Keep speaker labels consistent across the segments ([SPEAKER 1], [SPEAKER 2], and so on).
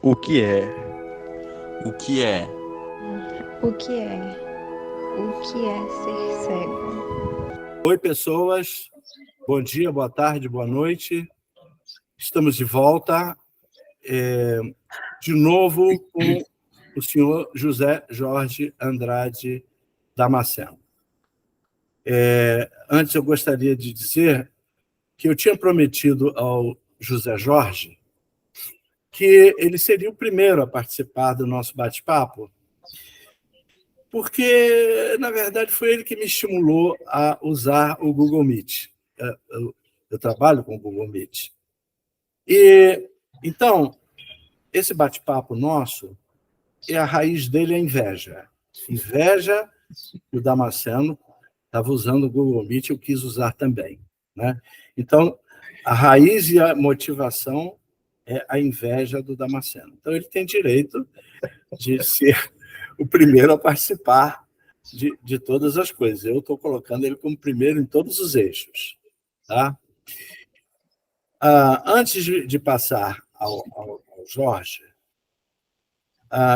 [SPEAKER 1] O que é?
[SPEAKER 2] O que é?
[SPEAKER 3] O que é? O que é ser cego?
[SPEAKER 4] Oi, pessoas. Bom dia, boa tarde, boa noite. Estamos de volta, de novo com o senhor José Jorge Andrade Damasceno. Antes, eu gostaria de dizer que eu tinha prometido ao José Jorge que ele seria o primeiro a participar do nosso bate-papo, porque, na verdade, foi ele que me estimulou a usar o Google Meet. Eu trabalho com o Google Meet. E, então, esse bate-papo nosso, a raiz dele é inveja. Inveja que o Damasceno estava usando o Google Meet, eu quis usar também, né? Então, a raiz e a motivação é a inveja do Damasceno. Então, ele tem direito de ser o primeiro a participar de todas as coisas. Eu estou colocando ele como primeiro em todos os eixos. Tá? Antes de passar ao Jorge,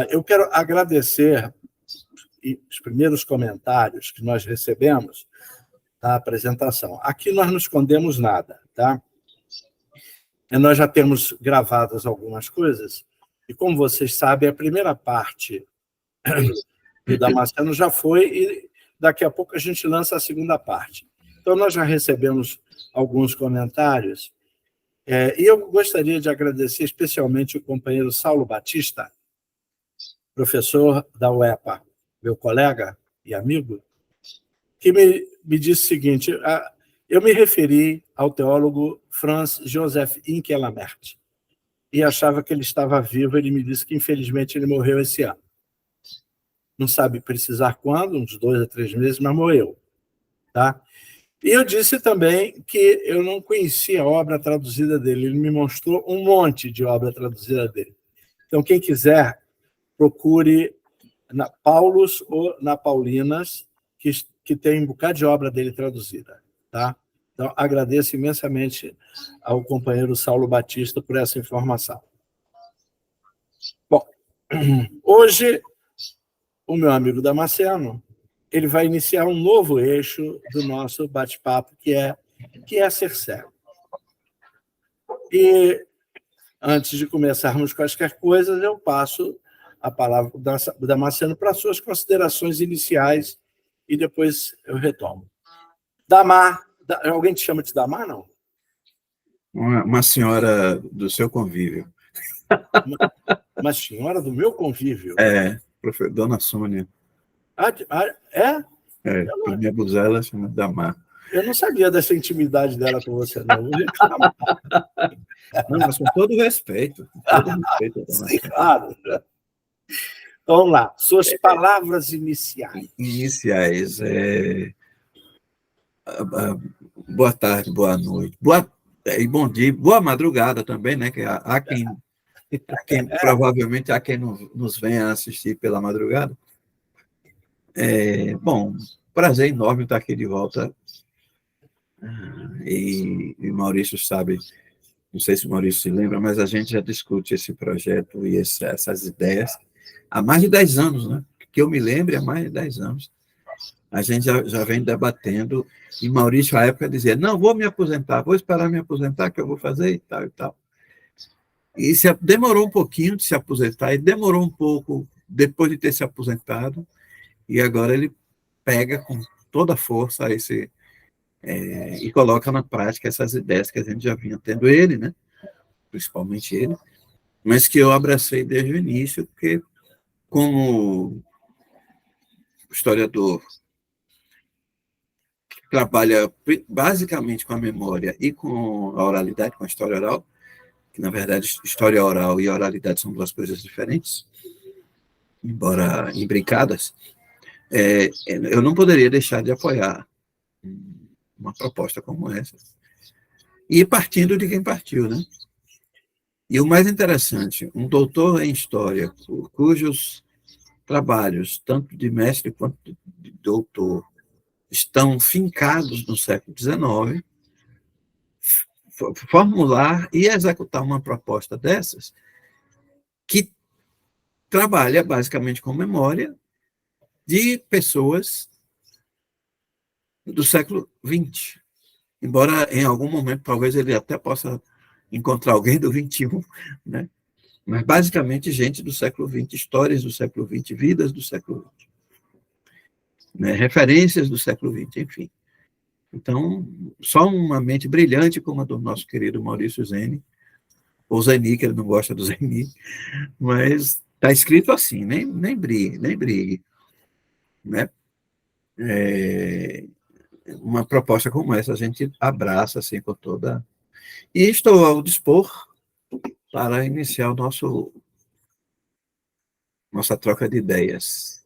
[SPEAKER 4] eu quero agradecer os primeiros comentários que nós recebemos da apresentação. Aqui nós não escondemos nada. Tá? Nós já temos gravadas algumas coisas, e, como vocês sabem, a primeira parte do Damasceno já foi, e daqui a pouco a gente lança a segunda parte. Então, nós já recebemos alguns comentários, e eu gostaria de agradecer especialmente o companheiro Saulo Batista, professor da UEPA, meu colega e amigo, que me disse o seguinte: eu me referi ao teólogo Franz Joseph Inkelamert e achava que ele estava vivo. Ele me disse que, infelizmente, ele morreu esse ano. Não sabe precisar quando, uns 2 a 3 meses, mas morreu. Tá? E eu disse também que eu não conhecia a obra traduzida dele. Ele me mostrou um monte de obra traduzida dele. Então, quem quiser, procure na Paulus ou na Paulinas, que tem um bocado de obra dele traduzida. Tá? Então, agradeço imensamente ao companheiro Saulo Batista por essa informação. Bom, hoje, o meu amigo Damasceno, ele vai iniciar um novo eixo do nosso bate-papo, que é ser cego. E, antes de começarmos quaisquer coisas, eu passo a palavra para o Damasceno para suas considerações iniciais e depois eu retomo. Damar, alguém te chama de Damar, não?
[SPEAKER 5] Uma senhora do seu convívio.
[SPEAKER 4] Uma senhora do meu convívio?
[SPEAKER 5] Dona Sônia.
[SPEAKER 4] É?
[SPEAKER 5] Para minha buzela chama Damar.
[SPEAKER 4] Eu não sabia dessa intimidade dela com você, não.
[SPEAKER 5] Não, mas com todo respeito. Com todo respeito,
[SPEAKER 4] sim, claro. Vamos lá, suas palavras iniciais.
[SPEAKER 5] Boa tarde, boa noite, e bom dia, boa madrugada também, né? Que há quem provavelmente há quem nos venha assistir pela madrugada. Bom, prazer enorme estar aqui de volta. E Maurício sabe, não sei se o Maurício se lembra, mas a gente já discute esse projeto e essas ideias há mais de 10 anos, né? Que eu me lembre, há mais de 10 anos. A gente já vem debatendo, e Maurício, à época, dizia: não, vou me aposentar, vou esperar me aposentar, que eu vou fazer e tal e tal. E demorou um pouquinho de se aposentar, e demorou um pouco depois de ter se aposentado, e agora ele pega com toda a força e coloca na prática essas ideias que a gente já vinha tendo ele, né? Principalmente ele, mas que eu abracei desde o início, porque, como historiador que trabalha basicamente com a memória e com a oralidade, com a história oral, que, na verdade, história oral e oralidade são 2 coisas diferentes, embora imbricadas, eu não poderia deixar de apoiar uma proposta como essa, e partindo de quem partiu, né? E o mais interessante, um doutor em história, cujos trabalhos, tanto de mestre quanto de doutor, estão fincados no século XIX, formular e executar uma proposta dessas, que trabalha basicamente com memória de pessoas do século XX. Embora, em algum momento, talvez ele até possa encontrar alguém do XXI, né? Mas, basicamente, gente do século XX, histórias do século XX, vidas do século XX, né? Referências do século XX, enfim. Então, só uma mente brilhante como a do nosso querido Maurício Zeni, ou Zeni, que ele não gosta do Zeni, mas está escrito assim, nem brigue, né? Uma proposta como essa a gente abraça assim com toda... E estou ao dispor para iniciar nossa troca de ideias.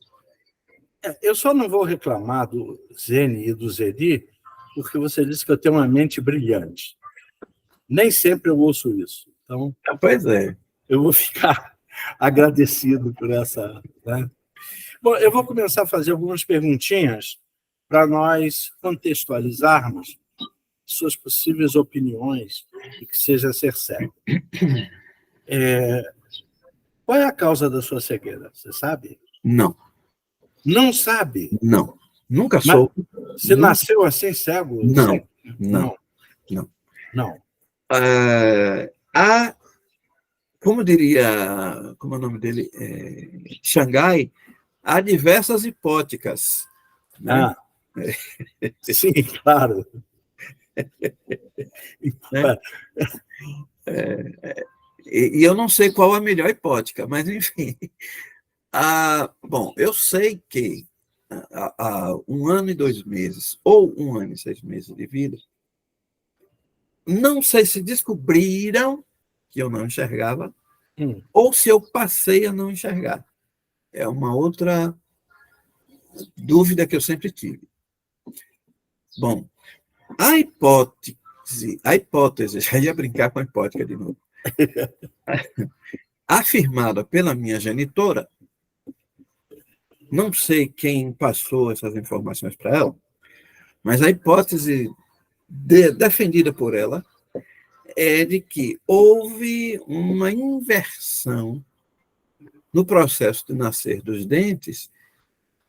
[SPEAKER 4] Eu só não vou reclamar do Zeni e do Zeni, porque você disse que eu tenho uma mente brilhante. Nem sempre eu ouço isso. Então,
[SPEAKER 5] Pois é.
[SPEAKER 4] eu vou ficar agradecido por essa... Né? Bom, eu vou começar a fazer algumas perguntinhas para nós contextualizarmos suas possíveis opiniões e que seja ser cego. Qual é a causa da sua cegueira? Você sabe?
[SPEAKER 5] Não.
[SPEAKER 4] Não sabe?
[SPEAKER 5] Não. Nunca
[SPEAKER 4] Mas
[SPEAKER 5] sou.
[SPEAKER 4] você nasceu assim, cego?
[SPEAKER 5] Não.
[SPEAKER 4] Não.
[SPEAKER 5] Como diria, como é o nome dele? Xangai, há diversas hipóticas. Né?
[SPEAKER 4] Sim, claro.
[SPEAKER 5] Né? E eu não sei qual a melhor hipótica, mas, enfim. Bom, eu sei que há 1 ano e 2 meses, ou 1 ano e 6 meses de vida, não sei se descobriram que eu não enxergava, ou se eu passei a não enxergar. É uma outra dúvida que eu sempre tive. Bom, a hipótese, já ia brincar com a hipótica de novo, afirmada pela minha genitora, não sei quem passou essas informações para ela, mas a hipótese defendida por ela é de que houve uma inversão no processo de nascer dos dentes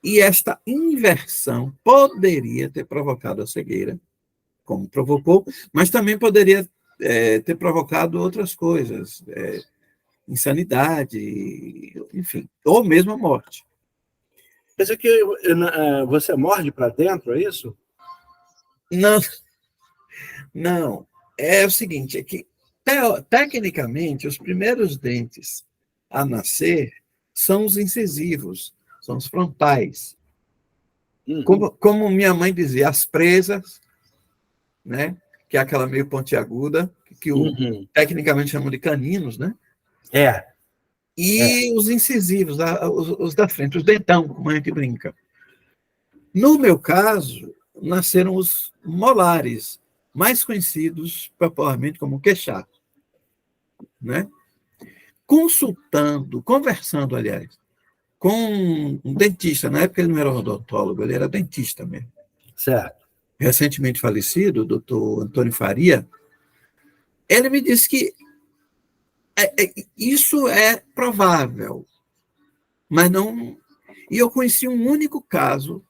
[SPEAKER 5] e esta inversão poderia ter provocado a cegueira, como provocou, mas também poderia ter provocado outras coisas, insanidade, enfim, ou mesmo a morte.
[SPEAKER 4] Quer dizer que você morde para dentro, é isso?
[SPEAKER 5] Não. É o seguinte, é que, tecnicamente, os primeiros dentes a nascer são os incisivos, são os frontais. Como minha mãe dizia, as presas, né? Que é aquela meio pontiaguda, que tecnicamente chamam de caninos, né? E os incisivos, os da frente, os dentão, como a gente brinca. No meu caso, nasceram os molares, mais conhecidos popularmente como queixá, né? Conversando, aliás, com um dentista, na época ele não era odontólogo, ele era dentista mesmo.
[SPEAKER 4] Certo.
[SPEAKER 5] Recentemente falecido, o doutor Antônio Faria, ele me disse que isso é provável, mas não... E eu conheci um único caso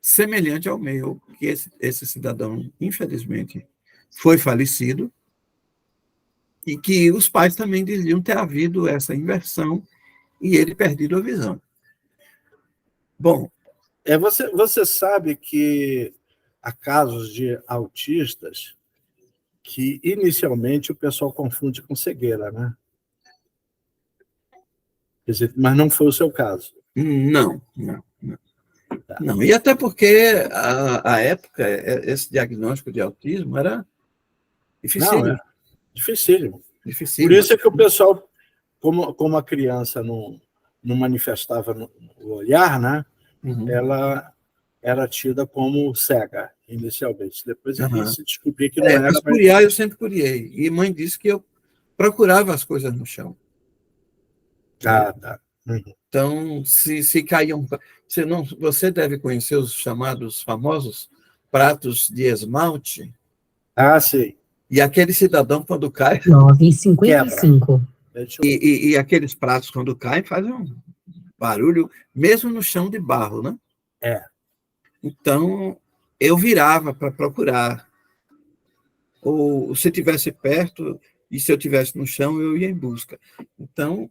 [SPEAKER 5] semelhante ao meu, que esse cidadão, infelizmente, foi falecido, e que os pais também diziam ter havido essa inversão e ele perdido a visão. Bom,
[SPEAKER 4] você sabe que há casos de autistas que, inicialmente, o pessoal confunde com cegueira, né? Quer dizer, mas não foi o seu caso.
[SPEAKER 5] Não. E até porque, à época, esse diagnóstico de autismo era difícil.
[SPEAKER 4] Dificílimo.
[SPEAKER 5] Dificílimo.
[SPEAKER 4] Por isso é que o pessoal, como a criança não manifestava no olhar, né? Ela era tida como cega, inicialmente. Depois se descobriu que não era.
[SPEAKER 5] Mas curiar eu sempre curiei. E mãe disse que eu procurava as coisas no chão.
[SPEAKER 4] Tá.
[SPEAKER 5] Então, se caíam... Você deve conhecer os chamados famosos pratos de esmalte.
[SPEAKER 4] Sim.
[SPEAKER 5] E aquele cidadão, quando cai...
[SPEAKER 1] 9h55.
[SPEAKER 5] E aqueles pratos, quando caem, fazem um barulho, mesmo no chão de barro, né? Então, eu virava para procurar. Ou se estivesse perto, e se eu estivesse no chão, eu ia em busca. Então,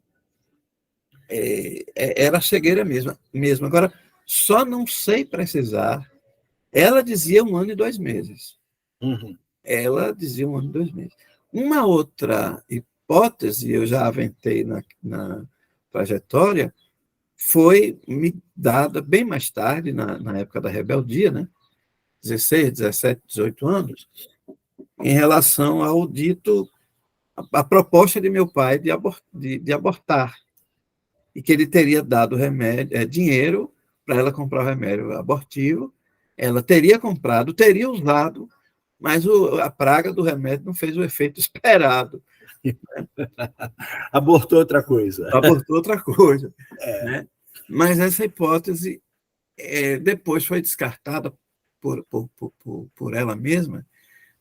[SPEAKER 5] era a cegueira mesmo. Agora, só não sei precisar. Ela dizia 1 ano e 2 meses.
[SPEAKER 4] Uhum.
[SPEAKER 5] Ela dizia 1 ano e 2 meses. Uma outra hipótese, eu já aventei na trajetória, foi me dada bem mais tarde, na época da rebeldia, né? 16, 17, 18 anos, em relação ao dito, a proposta de meu pai de abortar, e que ele teria dado dinheiro para ela comprar o remédio abortivo, ela teria comprado, teria usado, mas a praga do remédio não fez o efeito esperado.
[SPEAKER 4] Abortou outra coisa.
[SPEAKER 5] Abortou outra coisa. Né? Mas essa hipótese depois foi descartada por ela mesma,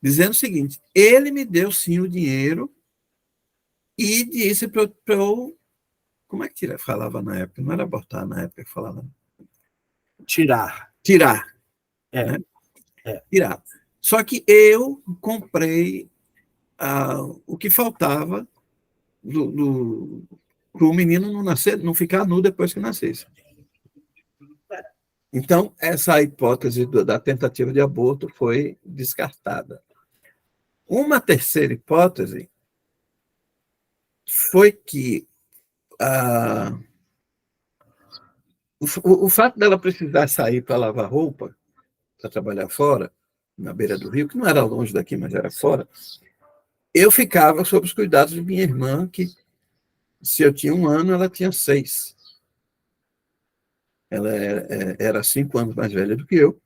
[SPEAKER 5] dizendo o seguinte: ele me deu sim o dinheiro e disse para eu. Como é que falava na época? Não era abortar na época que falava.
[SPEAKER 4] Tirar.
[SPEAKER 5] Né? Tirar. Só que eu comprei o que faltava para o menino não nascer, não ficar nu depois que nascesse. Então, essa hipótese da tentativa de aborto foi descartada. Uma terceira hipótese foi que o fato dela precisar sair para lavar roupa, para trabalhar fora, na beira do rio, que não era longe daqui, mas era fora, eu ficava sob os cuidados de minha irmã, que se eu tinha 1 ano, ela tinha 6. Ela era 5 anos mais velha do que eu.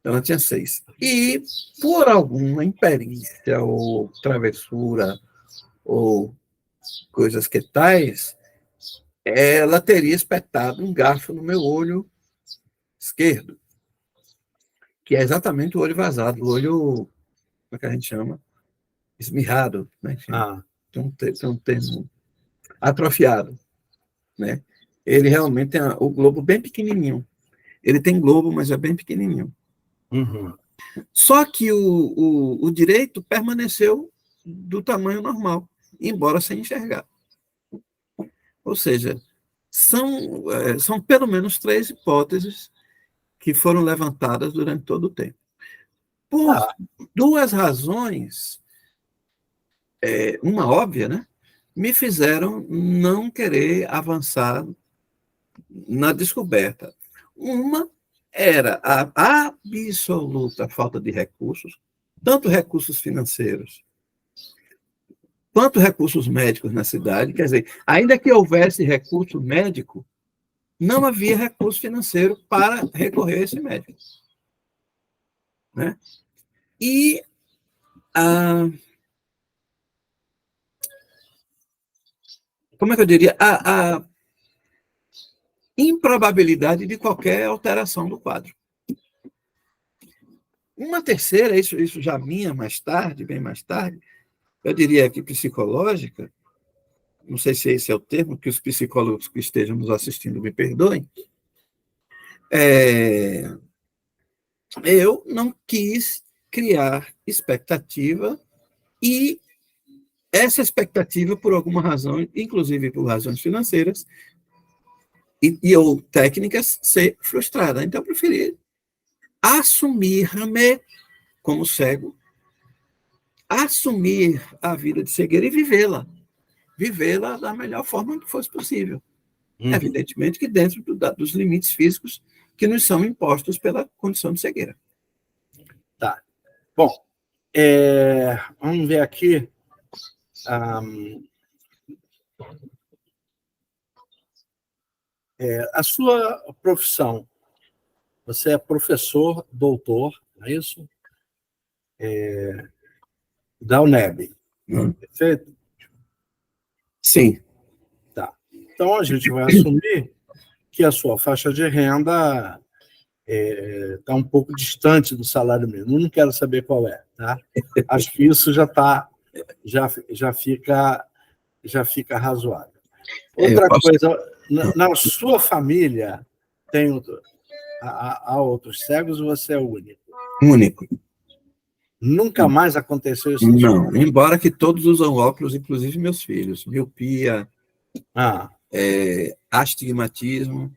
[SPEAKER 5] Ela tinha 6. E, por alguma imperícia ou travessura ou coisas que tais, ela teria espetado um garfo no meu olho esquerdo, que é exatamente o olho vazado, o olho, como é que a gente chama? Esmirrado, né? Tem um termo atrofiado, né? Ele realmente tem o globo bem pequenininho. Ele tem globo, mas é bem pequenininho.
[SPEAKER 4] Uhum.
[SPEAKER 5] Só que o direito permaneceu do tamanho normal, embora sem enxergar. Ou seja, são pelo menos 3 hipóteses que foram levantadas durante todo o tempo. Por 2 razões, uma óbvia, né, me fizeram não querer avançar na descoberta. Uma era a absoluta falta de recursos, tanto recursos financeiros quanto recursos médicos na cidade. Quer dizer, ainda que houvesse recurso médico, não havia recurso financeiro para recorrer a esse médico. Né? E como é que eu diria? A improbabilidade de qualquer alteração do quadro. Uma terceira, isso já minha mais tarde, bem mais tarde, eu diria que psicológica, não sei se esse é o termo, que os psicólogos que estejam nos assistindo me perdoem, eu não quis criar expectativa e essa expectativa, por alguma razão, inclusive por razões financeiras ou técnicas, ser frustrada. Então, eu preferi assumir-me como cego, assumir a vida de cegueira e vivê-la da melhor forma que fosse possível. Evidentemente que dentro dos limites físicos que nos são impostos pela condição de cegueira.
[SPEAKER 4] Tá. Bom, vamos ver aqui. A sua profissão, você é professor, doutor, não é isso? Da UNEB, perfeito?
[SPEAKER 5] Sim.
[SPEAKER 4] Tá. Então, a gente vai assumir que a sua faixa de renda está um pouco distante do salário mínimo. Eu não quero saber qual é, tá? Acho que isso já fica já fica razoável.
[SPEAKER 5] Eu
[SPEAKER 4] Outra
[SPEAKER 5] posso-
[SPEAKER 4] coisa, na sua família há outros cegos ou você é o único?
[SPEAKER 5] Único.
[SPEAKER 4] Nunca mais aconteceu isso?
[SPEAKER 5] Não, embora que todos usam óculos, inclusive meus filhos. Miopia,
[SPEAKER 4] Ah,
[SPEAKER 5] astigmatismo,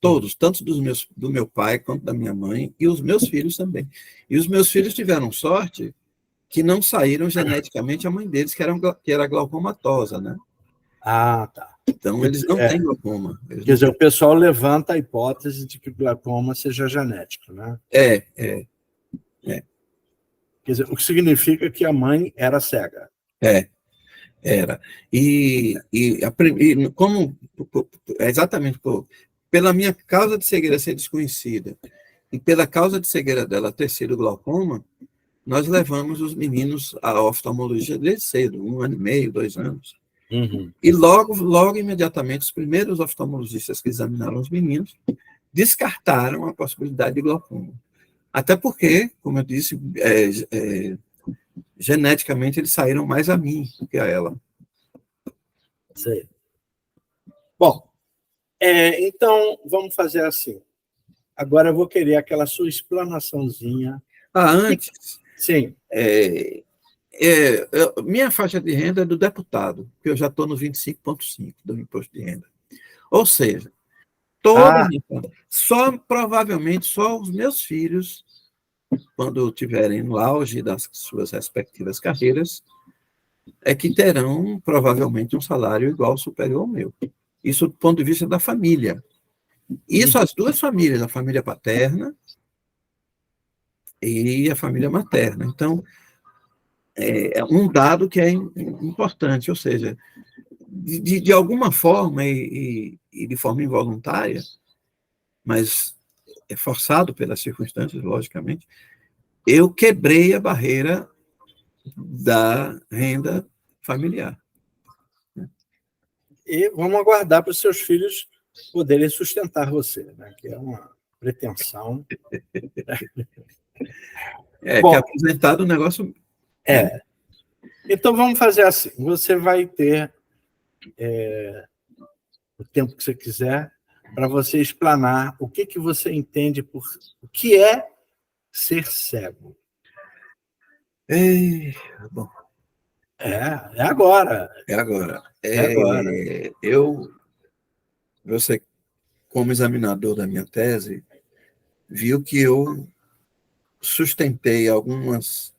[SPEAKER 5] todos, tanto do meu pai quanto da minha mãe, e os meus filhos também. E os meus filhos tiveram sorte que não saíram geneticamente a mãe deles, que era glaucomatosa, né?
[SPEAKER 4] tá.
[SPEAKER 5] Então, eles não têm glaucoma.
[SPEAKER 4] Quer dizer, o pessoal levanta a hipótese de que o glaucoma seja genético, né?
[SPEAKER 5] É.
[SPEAKER 4] Quer dizer, o que significa que a mãe era cega.
[SPEAKER 5] Era. Como exatamente pela minha causa de cegueira ser desconhecida e pela causa de cegueira dela ter sido glaucoma, nós levamos os meninos à oftalmologia desde cedo, 1 ano e meio, 2 anos.
[SPEAKER 4] Uhum.
[SPEAKER 5] E logo, imediatamente, os primeiros oftalmologistas que examinaram os meninos descartaram a possibilidade de glaucoma. Até porque, como eu disse, geneticamente eles saíram mais a mim do que a ela.
[SPEAKER 4] Sei. Bom, então vamos fazer assim. Agora eu vou querer aquela sua explanaçãozinha.
[SPEAKER 5] Antes,
[SPEAKER 4] Sim.
[SPEAKER 5] minha faixa de renda é do deputado, que eu já estou no 25,5% do imposto de renda. Ou seja, provavelmente só os meus filhos, quando tiverem no auge das suas respectivas carreiras, é que terão provavelmente um salário igual ou superior ao meu. Isso do ponto de vista da família. Isso as duas famílias, a família paterna e a família materna. Então, é um dado que é importante, ou seja, de alguma forma e de forma involuntária, mas é forçado pelas circunstâncias, logicamente, eu quebrei a barreira da renda familiar.
[SPEAKER 4] E vamos aguardar para os seus filhos poderem sustentar você, né? Que é uma pretensão.
[SPEAKER 5] Que aposentado o negócio...
[SPEAKER 4] Então, vamos fazer assim. Você vai ter o tempo que você quiser para você explanar o que você entende por o que é ser cego.
[SPEAKER 5] Bom,
[SPEAKER 4] é agora.
[SPEAKER 5] É agora.
[SPEAKER 4] Agora.
[SPEAKER 5] Você, como examinador da minha tese, viu que eu sustentei algumas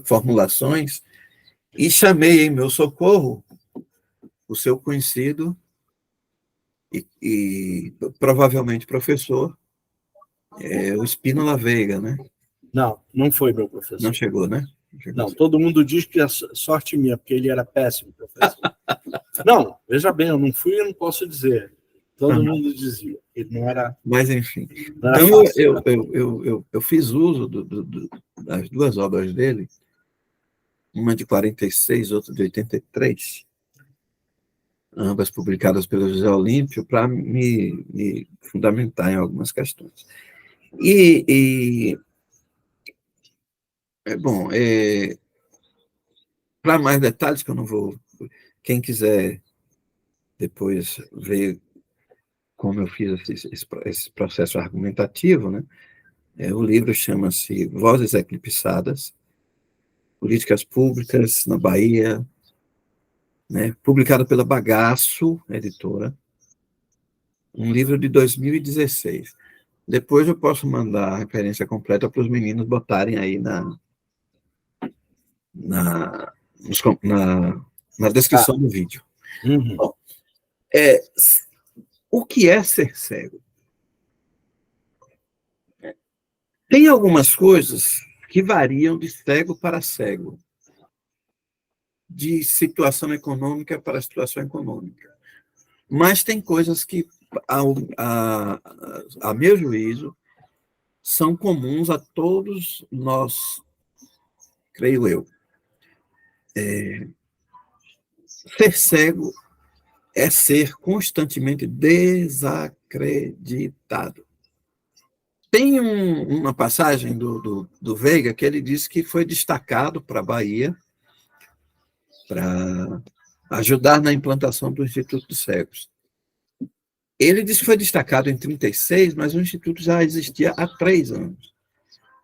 [SPEAKER 5] formulações e chamei em meu socorro o seu conhecido e provavelmente professor, o Spínola Veiga, né?
[SPEAKER 4] Não foi meu professor.
[SPEAKER 5] Não chegou, né?
[SPEAKER 4] Não, todo mundo diz que é sorte minha, porque ele era péssimo professor. Não, veja bem, eu não fui, eu não posso dizer. Todo mundo dizia. Ele não era.
[SPEAKER 5] Mas, enfim.
[SPEAKER 4] Não era
[SPEAKER 5] Então,
[SPEAKER 4] fácil,
[SPEAKER 5] eu fiz uso das duas obras dele, uma de 46, outra de 83, ambas publicadas pelo José Olímpio, para me fundamentar em algumas questões. Para mais detalhes, que eu não vou... Quem quiser depois ver como eu fiz esse processo argumentativo, né? O livro chama-se Vozes Eclipsadas, Políticas Públicas na Bahia, né? Publicado pela Bagaço, editora, um livro de 2016. Depois eu posso mandar a referência completa para os meninos botarem aí na descrição do vídeo.
[SPEAKER 4] Uhum.
[SPEAKER 5] Bom, o que é ser cego? Tem algumas coisas que variam de cego para cego, de situação econômica para situação econômica. Mas tem coisas que, a meu juízo, são comuns a todos nós, creio eu. Ser cego é ser constantemente desacreditado. Tem uma passagem do Veiga que ele disse que foi destacado para a Bahia para ajudar na implantação do Instituto dos Cegos. Ele disse que foi destacado em 36, mas o Instituto já existia há 3 anos.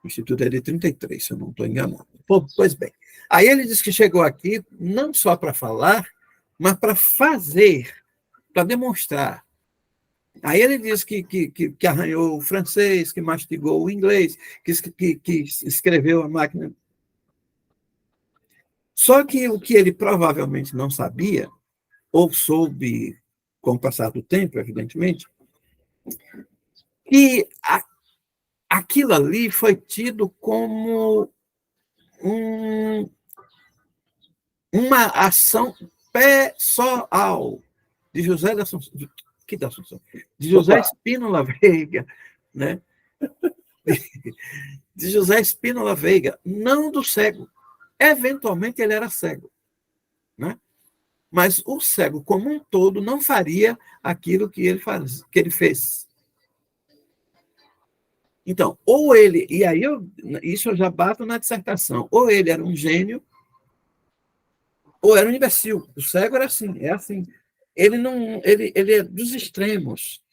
[SPEAKER 5] O Instituto é de 33, se eu não estou enganado. Pois bem, aí ele disse que chegou aqui não só para falar, mas para fazer, para demonstrar. Aí ele diz que arranhou o francês, que mastigou o inglês, que escreveu a máquina. Só que o que ele provavelmente não sabia, ou soube com o passar do tempo, evidentemente, que aquilo ali foi tido como uma ação pessoal de José da Assunção, de José Spínola Veiga, né? De José Spínola Veiga, não do cego. Eventualmente ele era cego, né? Mas o cego como um todo não faria aquilo que ele fez. Então, ou ele, e aí isso eu já bato na dissertação, ou ele era um gênio, ou era um imbecil. O cego era assim, é assim. Ele é dos extremos.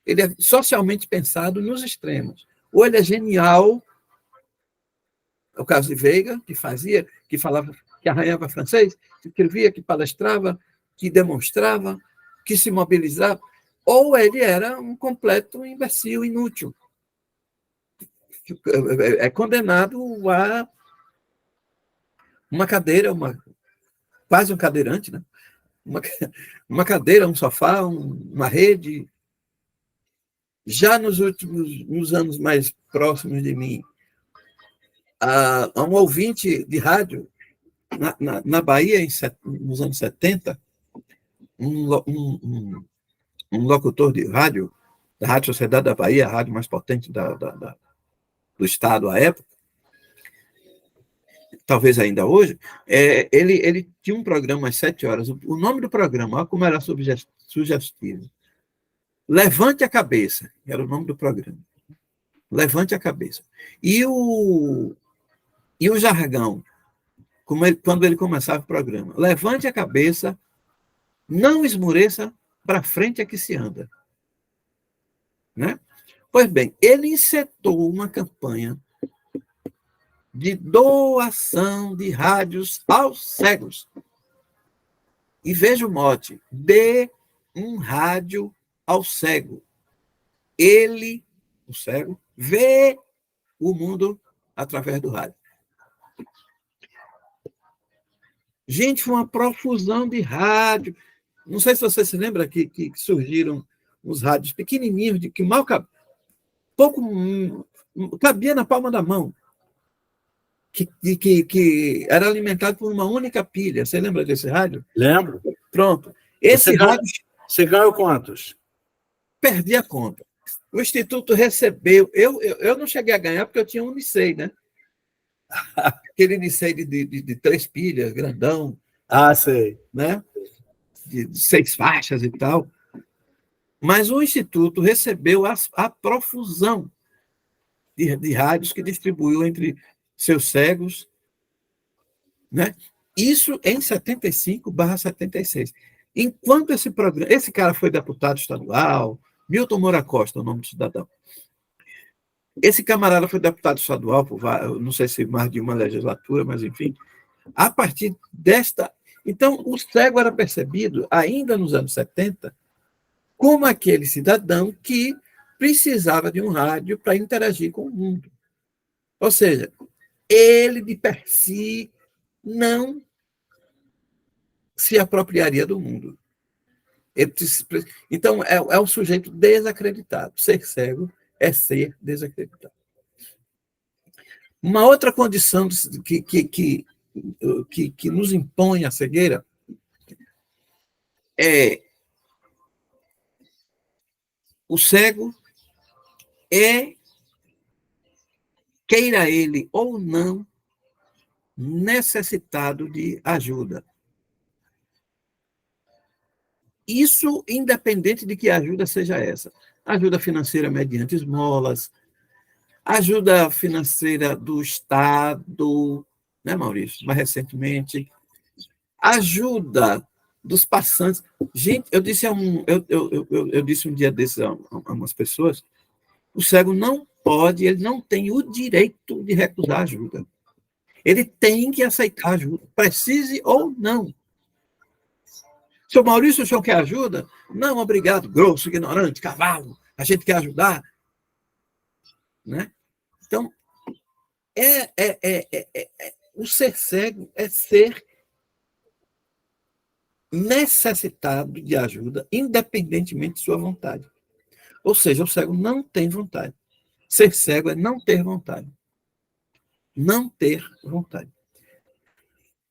[SPEAKER 5] Ele é socialmente pensado nos extremos. Ou ele é genial, é o caso de Veiga, que falava, que arranhava francês, que escrevia, que palestrava, que demonstrava, que se mobilizava, ou ele era um completo imbecil, inútil. É condenado a uma cadeira, quase um cadeirante, né? Uma cadeira, um sofá, uma rede. Já nos anos mais próximos de mim, um ouvinte de rádio, na Bahia, nos anos 70, um locutor de rádio, da Rádio Sociedade da Bahia, a rádio mais potente do estado à época, talvez ainda hoje, ele tinha um programa às 7 horas. O nome do programa, olha como era sugestivo. Levante a cabeça, era o nome do programa. Levante a cabeça. E o jargão, quando ele começava o programa. Levante a cabeça, não esmoreça, para frente é que se anda. Né? Pois bem, ele encetou uma campanha de doação de rádios aos cegos. E veja o mote: dê um rádio ao cego. Ele, o cego, vê o mundo através do rádio. Gente, foi uma profusão de rádio. Não sei se você se lembra que surgiram uns rádios pequenininhos, que mal cabia na palma da mão, que era alimentado por uma única pilha. Você lembra desse rádio?
[SPEAKER 4] Lembro.
[SPEAKER 5] Pronto.
[SPEAKER 4] Você ganhou quantos?
[SPEAKER 5] Perdi a conta. O Instituto recebeu... Eu não cheguei a ganhar porque eu tinha um Nicei, né? Aquele Nicei de 3 pilhas, grandão.
[SPEAKER 4] Ah, sei.
[SPEAKER 5] Né? De 6 faixas e tal. Mas o Instituto recebeu a profusão de rádios que distribuiu entre seus cegos, né? Isso em 75/76. Enquanto esse cara foi deputado estadual, Milton Moura Costa, o nome do cidadão. Esse camarada foi deputado estadual por, não sei se mais de uma legislatura, mas enfim. A partir desta... Então, o cego era percebido, ainda nos anos 70, como aquele cidadão que precisava de um rádio para interagir com o mundo. Ou seja, ele, de per si, não se apropriaria do mundo. Então, é um sujeito desacreditado. Ser cego é ser desacreditado. Uma outra condição que nos impõe a cegueira é o cego queira ele ou não, necessitado de ajuda. Isso independente de que a ajuda seja essa. Ajuda financeira mediante esmolas, ajuda financeira do Estado, né, Maurício? Mais recentemente, ajuda dos passantes. Gente, eu disse um dia desses a umas pessoas, o cego não pode, ele não tem o direito de recusar ajuda. Ele tem que aceitar ajuda, precise ou não. Seu Maurício, o senhor quer ajuda? Não, obrigado, grosso, ignorante, cavalo, a gente quer ajudar. Né? Então, o ser cego é ser necessitado de ajuda, independentemente de sua vontade. Ou seja, o cego não tem vontade. Ser cego é não ter vontade. Não ter vontade.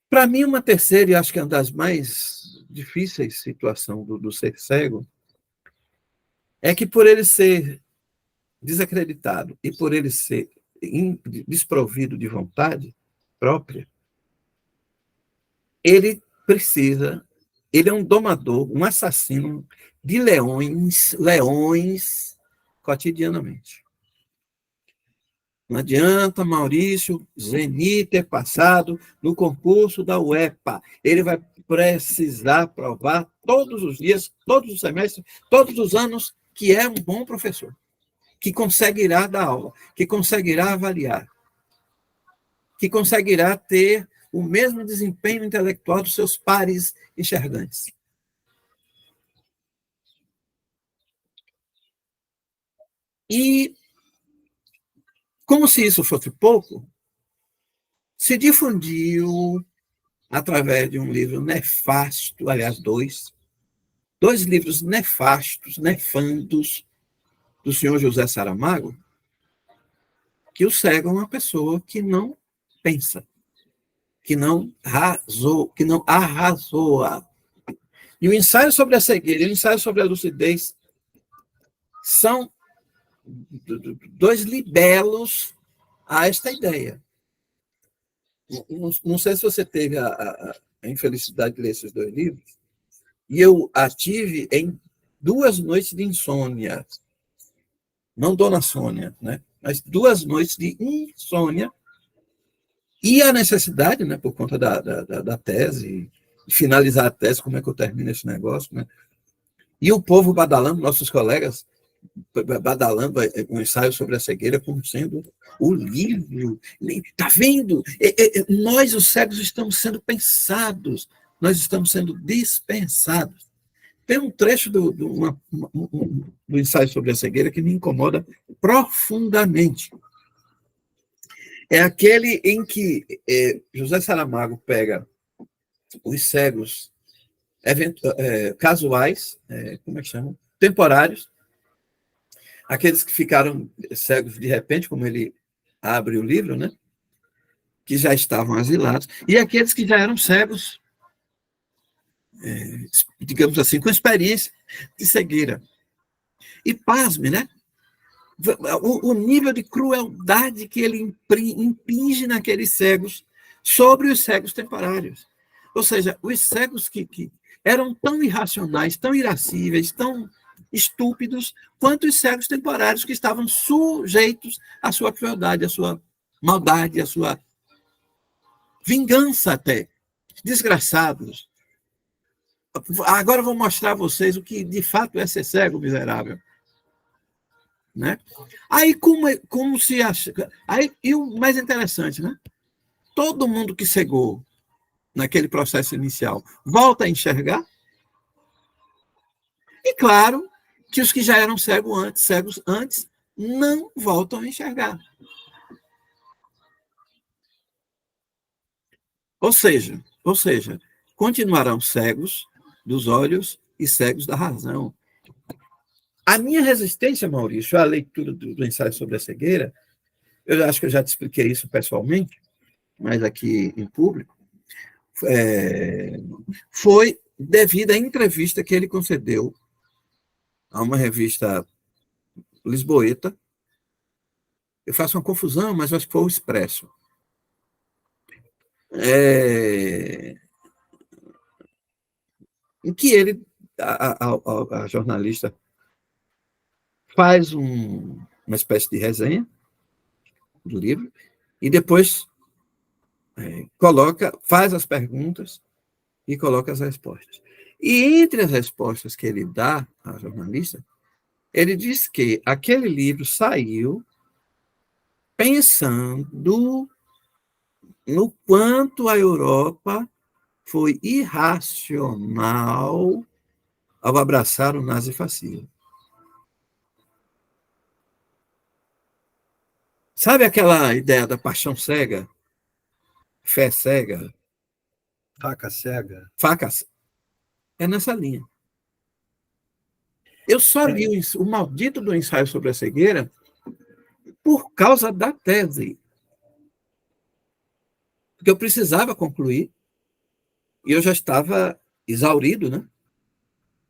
[SPEAKER 5] Para mim, uma terceira, e acho que é uma das mais difíceis situações do ser cego, é que por ele ser desacreditado e por ele ser desprovido de vontade própria, ele é um domador, um assassino de leões cotidianamente. Não adianta Maurício Zeni ter passado no concurso da UEPA. Ele vai precisar provar todos os dias, todos os semestres, todos os anos que é um bom professor, que conseguirá dar aula, que conseguirá avaliar, que conseguirá ter o mesmo desempenho intelectual dos seus pares enxergantes. E, como se isso fosse pouco, se difundiu através de um livro nefasto, aliás, dois livros nefastos, nefandos, do senhor José Saramago, que o cego é uma pessoa que não pensa, que não arrazoa. E o ensaio sobre a cegueira e o ensaio sobre a lucidez são dois libelos a esta ideia. Não sei se você teve a infelicidade de ler esses dois livros, e eu a tive em 2 noites de insônia. Não Dona Sônia, né? Mas 2 noites de insônia, e a necessidade, né, por conta da tese, finalizar a tese, como é que eu termino esse negócio, né? E o povo badalando, nossos colegas, badalando um ensaio sobre a cegueira como sendo o livro. Está vendo? Nós, os cegos, estamos sendo pensados, nós estamos sendo dispensados. Tem um trecho do ensaio sobre a cegueira que me incomoda profundamente. É aquele em que José Saramago pega os cegos casuais, como é que chamam? Temporários, aqueles que ficaram cegos de repente, como ele abre o livro, né? Que já estavam asilados, e aqueles que já eram cegos, digamos assim, com experiência de cegueira. E pasme, né? O nível de crueldade que ele impinge naqueles cegos sobre os cegos temporários. Ou seja, os cegos que eram tão irracionais, tão irascíveis, tão estúpidos, quanto os cegos temporários que estavam sujeitos à sua crueldade, à sua maldade, à sua vingança até. Desgraçados. Agora eu vou mostrar a vocês o que de fato é ser cego, miserável. Né? Aí, como se acha... Aí, e o mais interessante, né? Todo mundo que cegou naquele processo inicial volta a enxergar. E claro que os que já eram cegos antes não voltam a enxergar. Ou seja, continuarão cegos dos olhos e cegos da razão. A minha resistência, Maurício, à leitura do ensaio sobre a cegueira, eu acho que eu já te expliquei isso pessoalmente, mas aqui em público, foi devido à entrevista que ele concedeu a uma revista lisboeta. Eu faço uma confusão, mas acho que foi o Expresso. Em que ele, a jornalista, faz uma espécie de resenha do livro, e depois faz as perguntas e coloca as respostas. E entre as respostas que ele dá à jornalista, ele diz que aquele livro saiu pensando no quanto a Europa foi irracional ao abraçar o nazifascismo. Sabe aquela ideia da paixão cega? Fé cega?
[SPEAKER 4] Faca cega.
[SPEAKER 5] Faca. É nessa linha. Eu só li o maldito do ensaio sobre a cegueira por causa da tese. Porque eu precisava concluir, e eu já estava exaurido, né?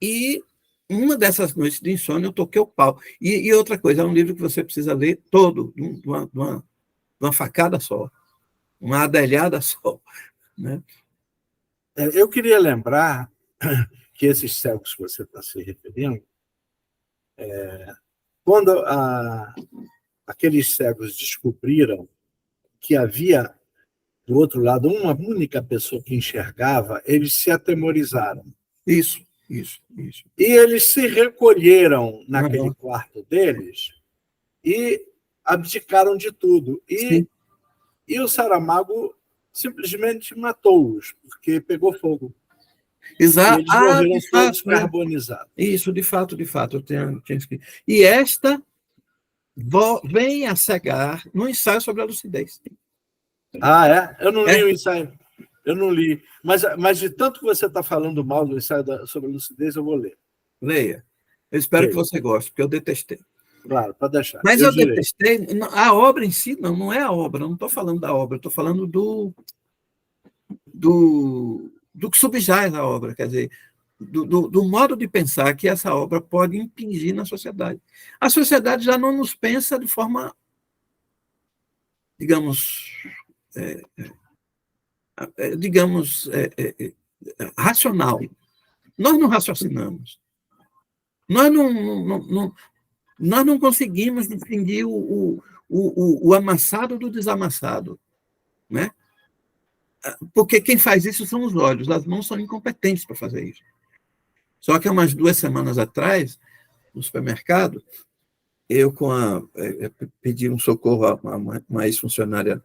[SPEAKER 5] E uma dessas noites de insônia eu toquei o pau. E outra coisa, é um livro que você precisa ler todo, de uma facada só, uma adelhada só, né?
[SPEAKER 4] Eu queria lembrar que esses cegos que você está se referindo, quando aqueles cegos descobriram que havia, do outro lado, uma única pessoa que enxergava, eles se atemorizaram.
[SPEAKER 5] Isso.
[SPEAKER 4] E eles se recolheram naquele quarto deles e abdicaram de tudo. E o Saramago simplesmente matou-os, porque pegou fogo.
[SPEAKER 5] Exato.
[SPEAKER 4] E eles morreram todos carbonizados.
[SPEAKER 5] Isso, de fato, eu tinha escrito. E esta vem a cegar no ensaio sobre a lucidez.
[SPEAKER 4] Ah, é? Eu não li o ensaio. Eu não li. Mas de tanto que você está falando mal do ensaio sobre a lucidez, eu vou ler.
[SPEAKER 5] Leia. Eu espero que você goste, porque eu detestei.
[SPEAKER 4] Claro, pode deixar.
[SPEAKER 5] Mas eu detestei. A obra em si, não é a obra. Eu não estou falando da obra. Estou falando do que subjaz a obra. Quer dizer, do modo de pensar que essa obra pode impingir na sociedade. A sociedade já não nos pensa de forma, digamos, racional. Nós não raciocinamos. Nós não conseguimos distinguir o amassado do desamassado, né? Porque quem faz isso são os olhos, as mãos são incompetentes para fazer isso. Só que umas 2 semanas atrás, no supermercado, eu pedi um socorro a uma ex-funcionária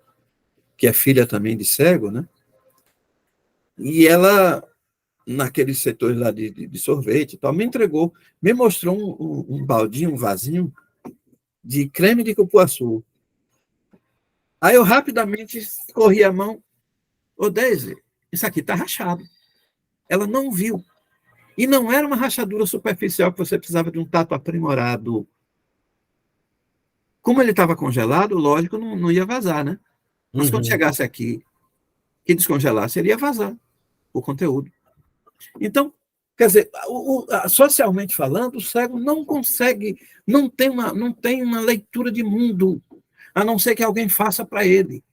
[SPEAKER 5] que é filha também de cego, né? E ela, naqueles setores lá de sorvete e tal, me mostrou um baldinho, um vasinho de creme de cupuaçu. Aí eu rapidamente corri a mão. Ô, Deise, isso aqui está rachado. Ela não viu. E não era uma rachadura superficial que você precisava de um tato aprimorado. Como ele estava congelado, lógico, não ia vazar, né? Mas quando chegasse aqui e descongelasse, ele ia vazar o conteúdo. Então, quer dizer, socialmente falando, o cego não consegue, não tem uma leitura de mundo, a não ser que alguém faça para ele.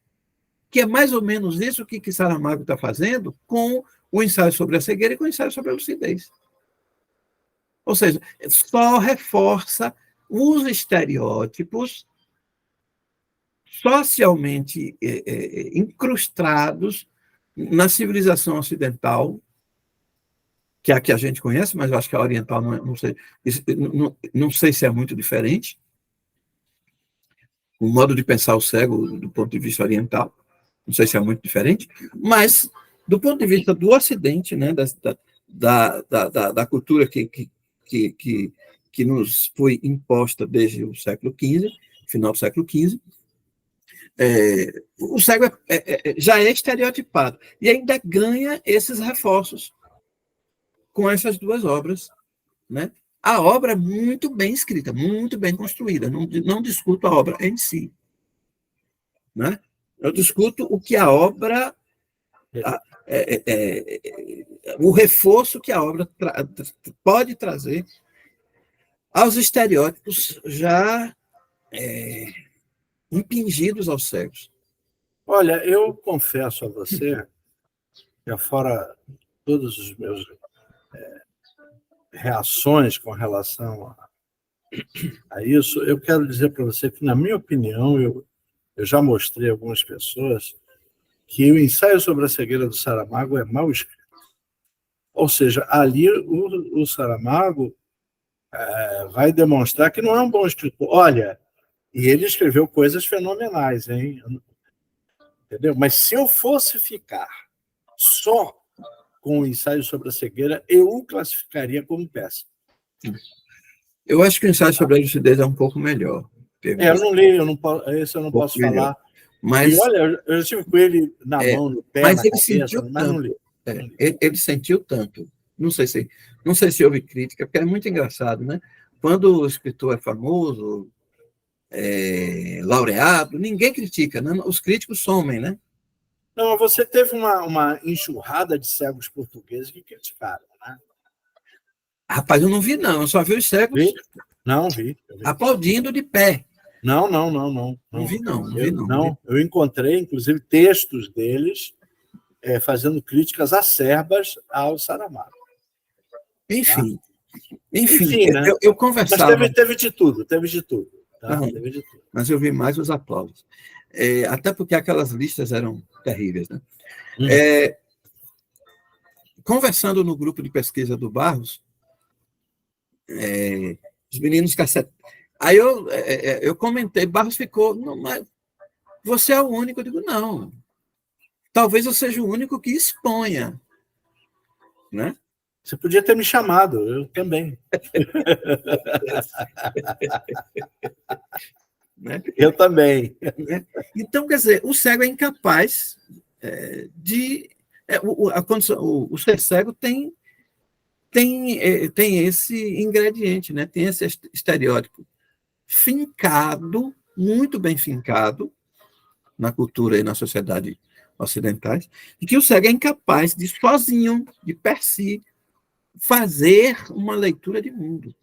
[SPEAKER 5] Que é mais ou menos isso que Saramago está fazendo com o ensaio sobre a cegueira e com o ensaio sobre a lucidez. Ou seja, só reforça os estereótipos socialmente incrustados na civilização ocidental, que é a que a gente conhece, mas eu acho que a oriental não sei se é muito diferente. O modo de pensar o cego do ponto de vista oriental, não sei se é muito diferente, mas do ponto de vista do Ocidente, né, da cultura que nos foi imposta desde o século XV, final do século XV, o cego já é estereotipado e ainda ganha esses reforços com essas 2 obras, né? A obra é muito bem escrita, muito bem construída, não discuto a obra em si, né? Eu discuto o que a obra, o reforço que a obra pode trazer aos estereótipos já impingidos aos cegos.
[SPEAKER 4] Olha, eu confesso a você, que fora todos os meus reações com relação a isso, eu quero dizer para você que, na minha opinião, eu eu já mostrei a algumas pessoas que o ensaio sobre a cegueira do Saramago é mal escrito. Ou seja, ali o Saramago vai demonstrar que não é um bom escritor. Olha, e ele escreveu coisas fenomenais, hein? Entendeu? Mas se eu fosse ficar só com o ensaio sobre a cegueira, eu o classificaria como péssimo.
[SPEAKER 5] Eu acho que o ensaio sobre a lucidez é um pouco melhor.
[SPEAKER 4] Eu não li, esse eu não posso
[SPEAKER 5] melhor.
[SPEAKER 4] falar.
[SPEAKER 5] Mas,
[SPEAKER 4] e olha, eu estive com ele na mão, no pé,
[SPEAKER 5] mas
[SPEAKER 4] na
[SPEAKER 5] ele
[SPEAKER 4] cabeça,
[SPEAKER 5] sentiu
[SPEAKER 4] mas não
[SPEAKER 5] tanto.
[SPEAKER 4] li.
[SPEAKER 5] Ele sentiu tanto. Não sei se houve crítica, porque é muito engraçado, né? Quando o escritor é famoso, laureado, ninguém critica, né? Os críticos somem, né?
[SPEAKER 4] Não, você teve uma enxurrada de cegos portugueses que criticaram, né?
[SPEAKER 5] Rapaz, eu não vi, não. Eu só vi os cegos
[SPEAKER 4] Vi? Não, vi.
[SPEAKER 5] aplaudindo de pé.
[SPEAKER 4] Não.
[SPEAKER 5] Não vi, não.
[SPEAKER 4] Eu encontrei, inclusive, textos deles fazendo críticas acerbas ao Saramago.
[SPEAKER 5] Enfim,
[SPEAKER 4] né?
[SPEAKER 5] eu conversava...
[SPEAKER 4] Mas teve de tudo. Tá? Teve de tudo.
[SPEAKER 5] Mas eu vi mais os aplausos. Até porque aquelas listas eram terríveis, né? Conversando no grupo de pesquisa do Barros, os meninos cassete. Aí eu comentei, Barros ficou, não, mas você é o único. Eu digo, não. Talvez eu seja o único que exponha. Né?
[SPEAKER 4] Você podia ter me chamado, eu também.
[SPEAKER 5] Né?
[SPEAKER 4] Eu também.
[SPEAKER 5] Então, quer dizer, o cego é incapaz de... o ser cego tem esse ingrediente, né? Tem esse estereótipo fincado, muito bem fincado, na cultura e na sociedade ocidentais, de que o cego é incapaz de, sozinho, de per si, fazer uma leitura de mundo.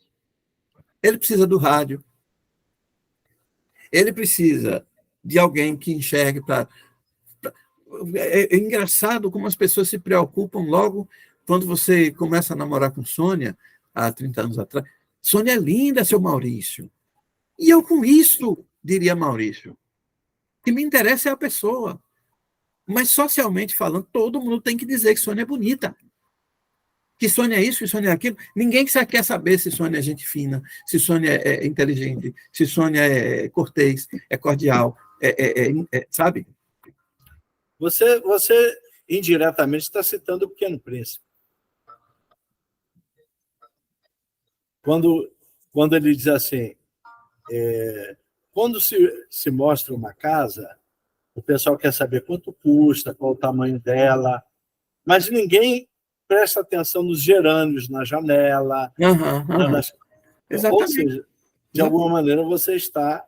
[SPEAKER 5] Ele precisa do rádio, ele precisa de alguém que enxergue para... É engraçado como as pessoas se preocupam logo quando você começa a namorar com Sônia, há 30 anos atrás. Sônia é linda, seu Maurício. E eu com isso, diria Maurício, o que me interessa é a pessoa. Mas, socialmente falando, todo mundo tem que dizer que Sônia é bonita. Que Sônia é isso, que Sônia é aquilo. Ninguém quer saber se Sônia é gente fina, se Sônia é inteligente, se Sônia é cortês, é cordial, sabe?
[SPEAKER 4] Você indiretamente está citando o Pequeno Príncipe. Quando ele diz assim, quando se mostra uma casa, o pessoal quer saber quanto custa, qual o tamanho dela, mas ninguém presta atenção nos gerânios na janela.
[SPEAKER 5] Exatamente.
[SPEAKER 4] Ou seja, de alguma maneira você está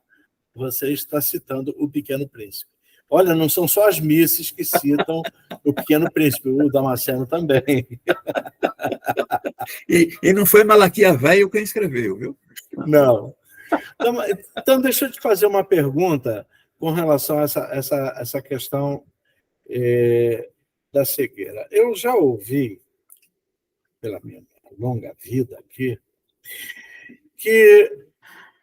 [SPEAKER 4] citando o Pequeno Príncipe. Olha, não são só as misses que citam o Pequeno Príncipe, o Damasceno também.
[SPEAKER 5] E não foi Malaquia Velho quem escreveu, viu?
[SPEAKER 4] Não. Então, deixa eu te fazer uma pergunta com relação a essa questão da cegueira. Eu já ouvi, pela minha longa vida aqui, que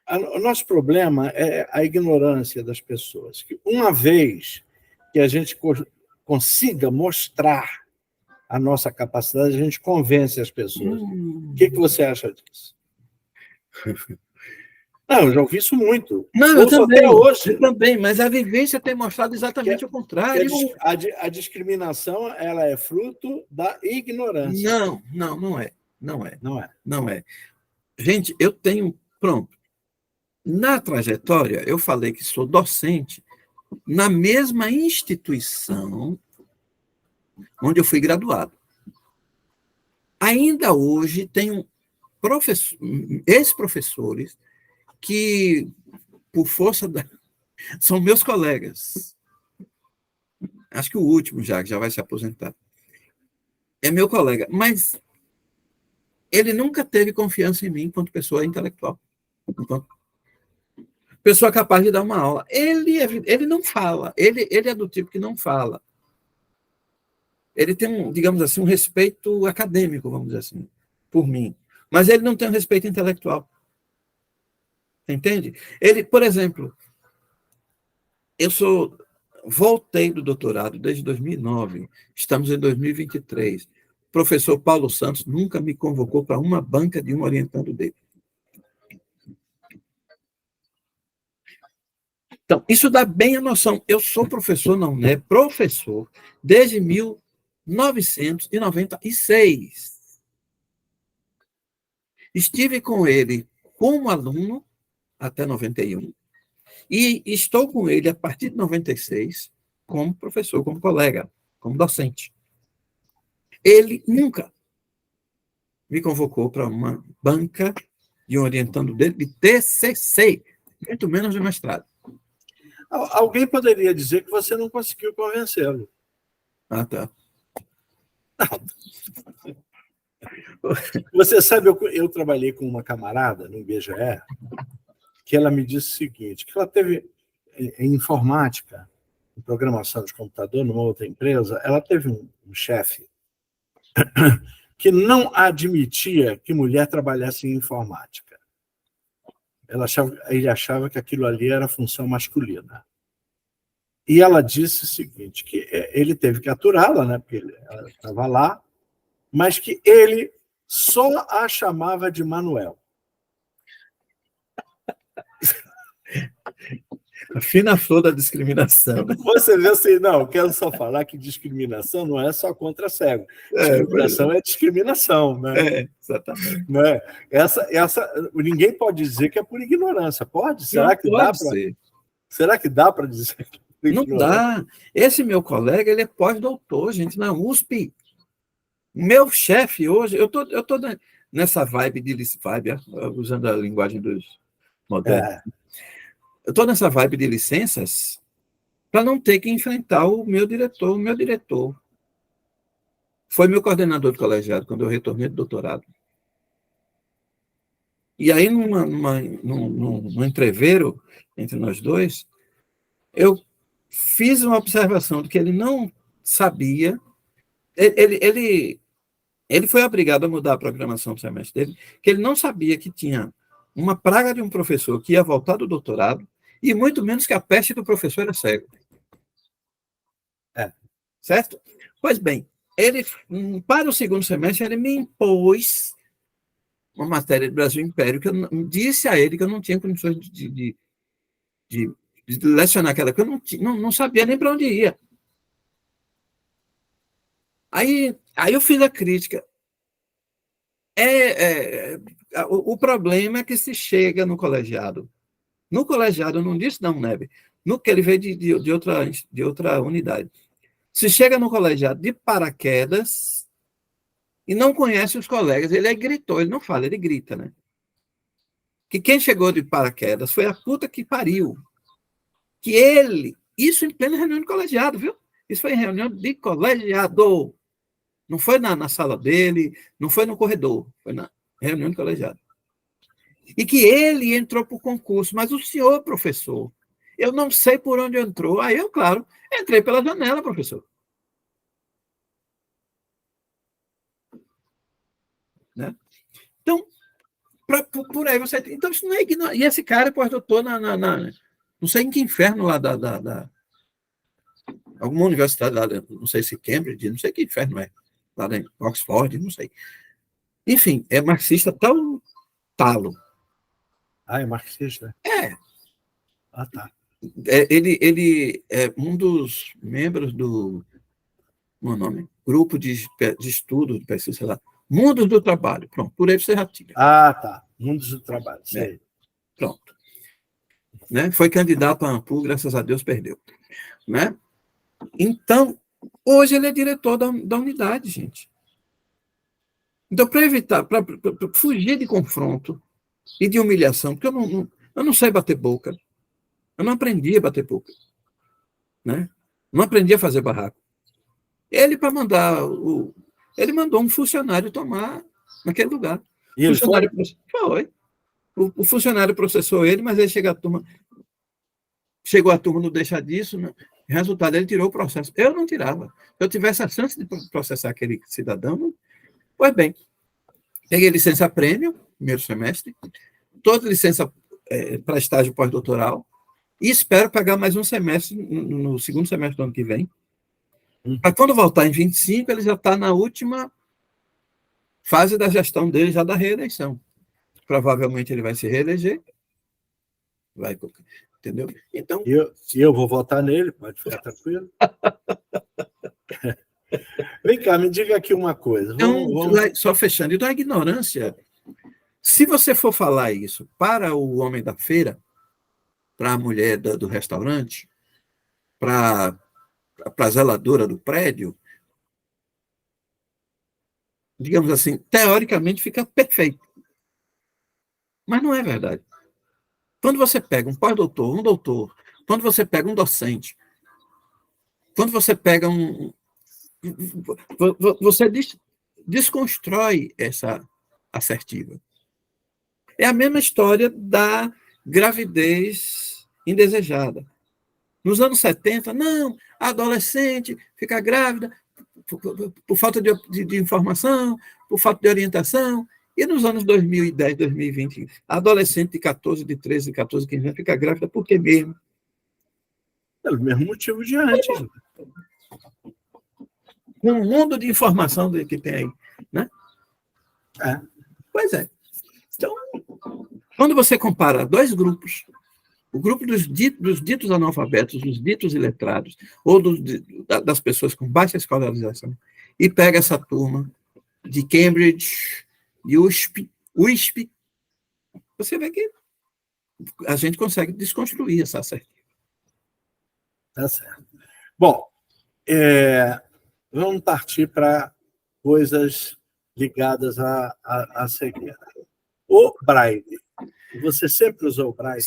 [SPEAKER 4] o nosso problema é a ignorância das pessoas. Que uma vez que a gente consiga mostrar a nossa capacidade, a gente convence as pessoas. O que você acha disso? Não, eu já ouvi isso muito.
[SPEAKER 5] Não, eu também,
[SPEAKER 4] até hoje.
[SPEAKER 5] Eu também, mas a vivência tem mostrado exatamente o contrário.
[SPEAKER 4] A discriminação ela é fruto da ignorância.
[SPEAKER 5] Não é. Gente, eu tenho... Pronto. Na trajetória, eu falei que sou docente na mesma instituição onde eu fui graduado. Ainda hoje tenho ex-professores que, por força são meus colegas. Acho que o último que já vai se aposentar. É meu colega, mas ele nunca teve confiança em mim enquanto pessoa intelectual. Pessoa capaz de dar uma aula. Ele não fala. Ele é do tipo que não fala. Ele tem, digamos assim, um respeito acadêmico, vamos dizer assim, por mim. Mas ele não tem um respeito intelectual. Entende? Ele, por exemplo, voltei do doutorado desde 2009, estamos em 2023. O professor Paulo Santos nunca me convocou para uma banca de um orientando dele. Então, isso dá bem a noção. Eu sou professor na UNEB, professor, desde 1996. Estive com ele como aluno até 91 e estou com ele a partir de 96 como professor, como colega, como docente. Ele nunca me convocou para uma banca de um orientando dele de TCC, muito menos de mestrado.
[SPEAKER 4] Alguém poderia dizer que você não conseguiu convencê-lo.
[SPEAKER 5] Ah, tá.
[SPEAKER 4] Você sabe, eu trabalhei com uma camarada no IBGE, que ela me disse o seguinte, que ela teve, em informática, em programação de computador, numa outra empresa, ela teve um chefe que não admitia que mulher trabalhasse em informática. Ele achava que aquilo ali era função masculina. E ela disse o seguinte, que ele teve que aturá-la, né, porque ela estava lá, mas que ele só a chamava de Manuel.
[SPEAKER 5] A fina flor da discriminação.
[SPEAKER 4] Você vê assim, não, quero só falar que discriminação não é só contra cego. Discriminação é discriminação, né?
[SPEAKER 5] Exatamente.
[SPEAKER 4] Né? Ninguém pode dizer que é por ignorância. Pode? Será que dá para dizer?
[SPEAKER 5] Não dá. Esse meu colega, ele é pós-doutor, gente, na USP. Meu chefe hoje, eu tô nessa vibe usando a linguagem dos modernos. Eu estou nessa vibe de licenças para não ter que enfrentar o meu diretor. O meu diretor foi meu coordenador de colegiado quando eu retornei do doutorado. E aí, num entreveiro entre nós dois, eu fiz uma observação de que ele não sabia. Ele foi obrigado a mudar a programação do semestre dele, que ele não sabia que tinha uma praga de um professor que ia voltar do doutorado, e muito menos que a peste do professor era cego. Certo? Pois bem, ele, para o segundo semestre, ele me impôs uma matéria de Brasil Império, que eu disse a ele que eu não tinha condições de lecionar aquela, que eu não sabia nem para onde ia. Aí eu fiz a crítica. O problema é que se chega no colegiado. No colegiado, eu não disse não, Neve, no que ele veio de outra unidade. Se chega no colegiado de paraquedas e não conhece os colegas, ele gritou, ele não fala, ele grita, né? Que quem chegou de paraquedas foi a puta que pariu. Que ele, isso em plena reunião de colegiado, viu? Isso foi em reunião de colegiado. Não foi na sala dele, não foi no corredor, foi na reunião de colegiado. E que ele entrou para o concurso, mas o senhor, professor, eu não sei por onde entrou. Aí eu, claro, entrei pela janela, professor. Né? Então, por aí você... Então, isso não é ignorância. E esse cara é pós-doutor não sei em que inferno lá alguma universidade lá, não sei se Cambridge, não sei que inferno é, lá em Oxford, não sei. Enfim, é marxista tão talo.
[SPEAKER 4] Ah, é marxista? Ah, tá.
[SPEAKER 5] Ele é um dos membros do grupo de estudo, de pesquisa, sei lá, Mundos do Trabalho. Pronto, por aí você já tira.
[SPEAKER 4] Ah, tá. Mundos do Trabalho, sei.
[SPEAKER 5] Pronto. Né? Foi candidato a Ampul, graças a Deus perdeu. Né? Então, hoje ele é diretor da unidade, gente. Então, para evitar, para fugir de confronto e de humilhação, porque eu não sei bater boca. Eu não aprendi a bater boca. Né? Não aprendi a fazer barraco. Ele, para mandar ele mandou um funcionário tomar naquele lugar.
[SPEAKER 4] E ele foi?
[SPEAKER 5] O funcionário processou ele, mas ele chegou a turma não deixar disso, né? Resultado, ele tirou o processo. Eu não tirava. Se eu tivesse a chance de processar aquele cidadão, pois bem, peguei licença prêmio, primeiro semestre, toda licença para estágio pós-doutoral, E espero pegar mais um semestre, no segundo semestre do ano que vem, para quando voltar em 25, ele já está na última fase da gestão dele, já da reeleição. Provavelmente ele vai se reeleger, vai, entendeu? Então,
[SPEAKER 4] eu vou votar nele, pode ficar tranquilo. Vem cá, me diga aqui uma coisa.
[SPEAKER 5] então, só fechando, então a ignorância, se você for falar isso para o homem da feira, para a mulher do restaurante, para a zeladora do prédio, digamos assim, teoricamente fica perfeito. Mas não é verdade. Quando você pega um pós-doutor, um doutor, quando você pega um docente, quando você pega você desconstrói essa assertiva. É a mesma história da gravidez indesejada. Nos anos 70, não, a adolescente fica grávida por falta de informação, por falta de orientação. E nos anos 2010, 2020, a adolescente de 14, de 13, 14, 15 anos fica grávida por quê mesmo?
[SPEAKER 4] Pelo mesmo motivo de antes.
[SPEAKER 5] Com um mundo de informação que tem aí, né?
[SPEAKER 4] É.
[SPEAKER 5] Pois é. Então, quando você compara dois grupos, o grupo dos ditos analfabetos, dos ditos iletrados, ou das pessoas com baixa escolarização, e pega essa turma de Cambridge, de USP, você vê que a gente consegue desconstruir essa assertiva.
[SPEAKER 4] Tá certo. Bom, vamos partir para coisas ligadas à cegueira. O Braille. Você sempre usou o Braille?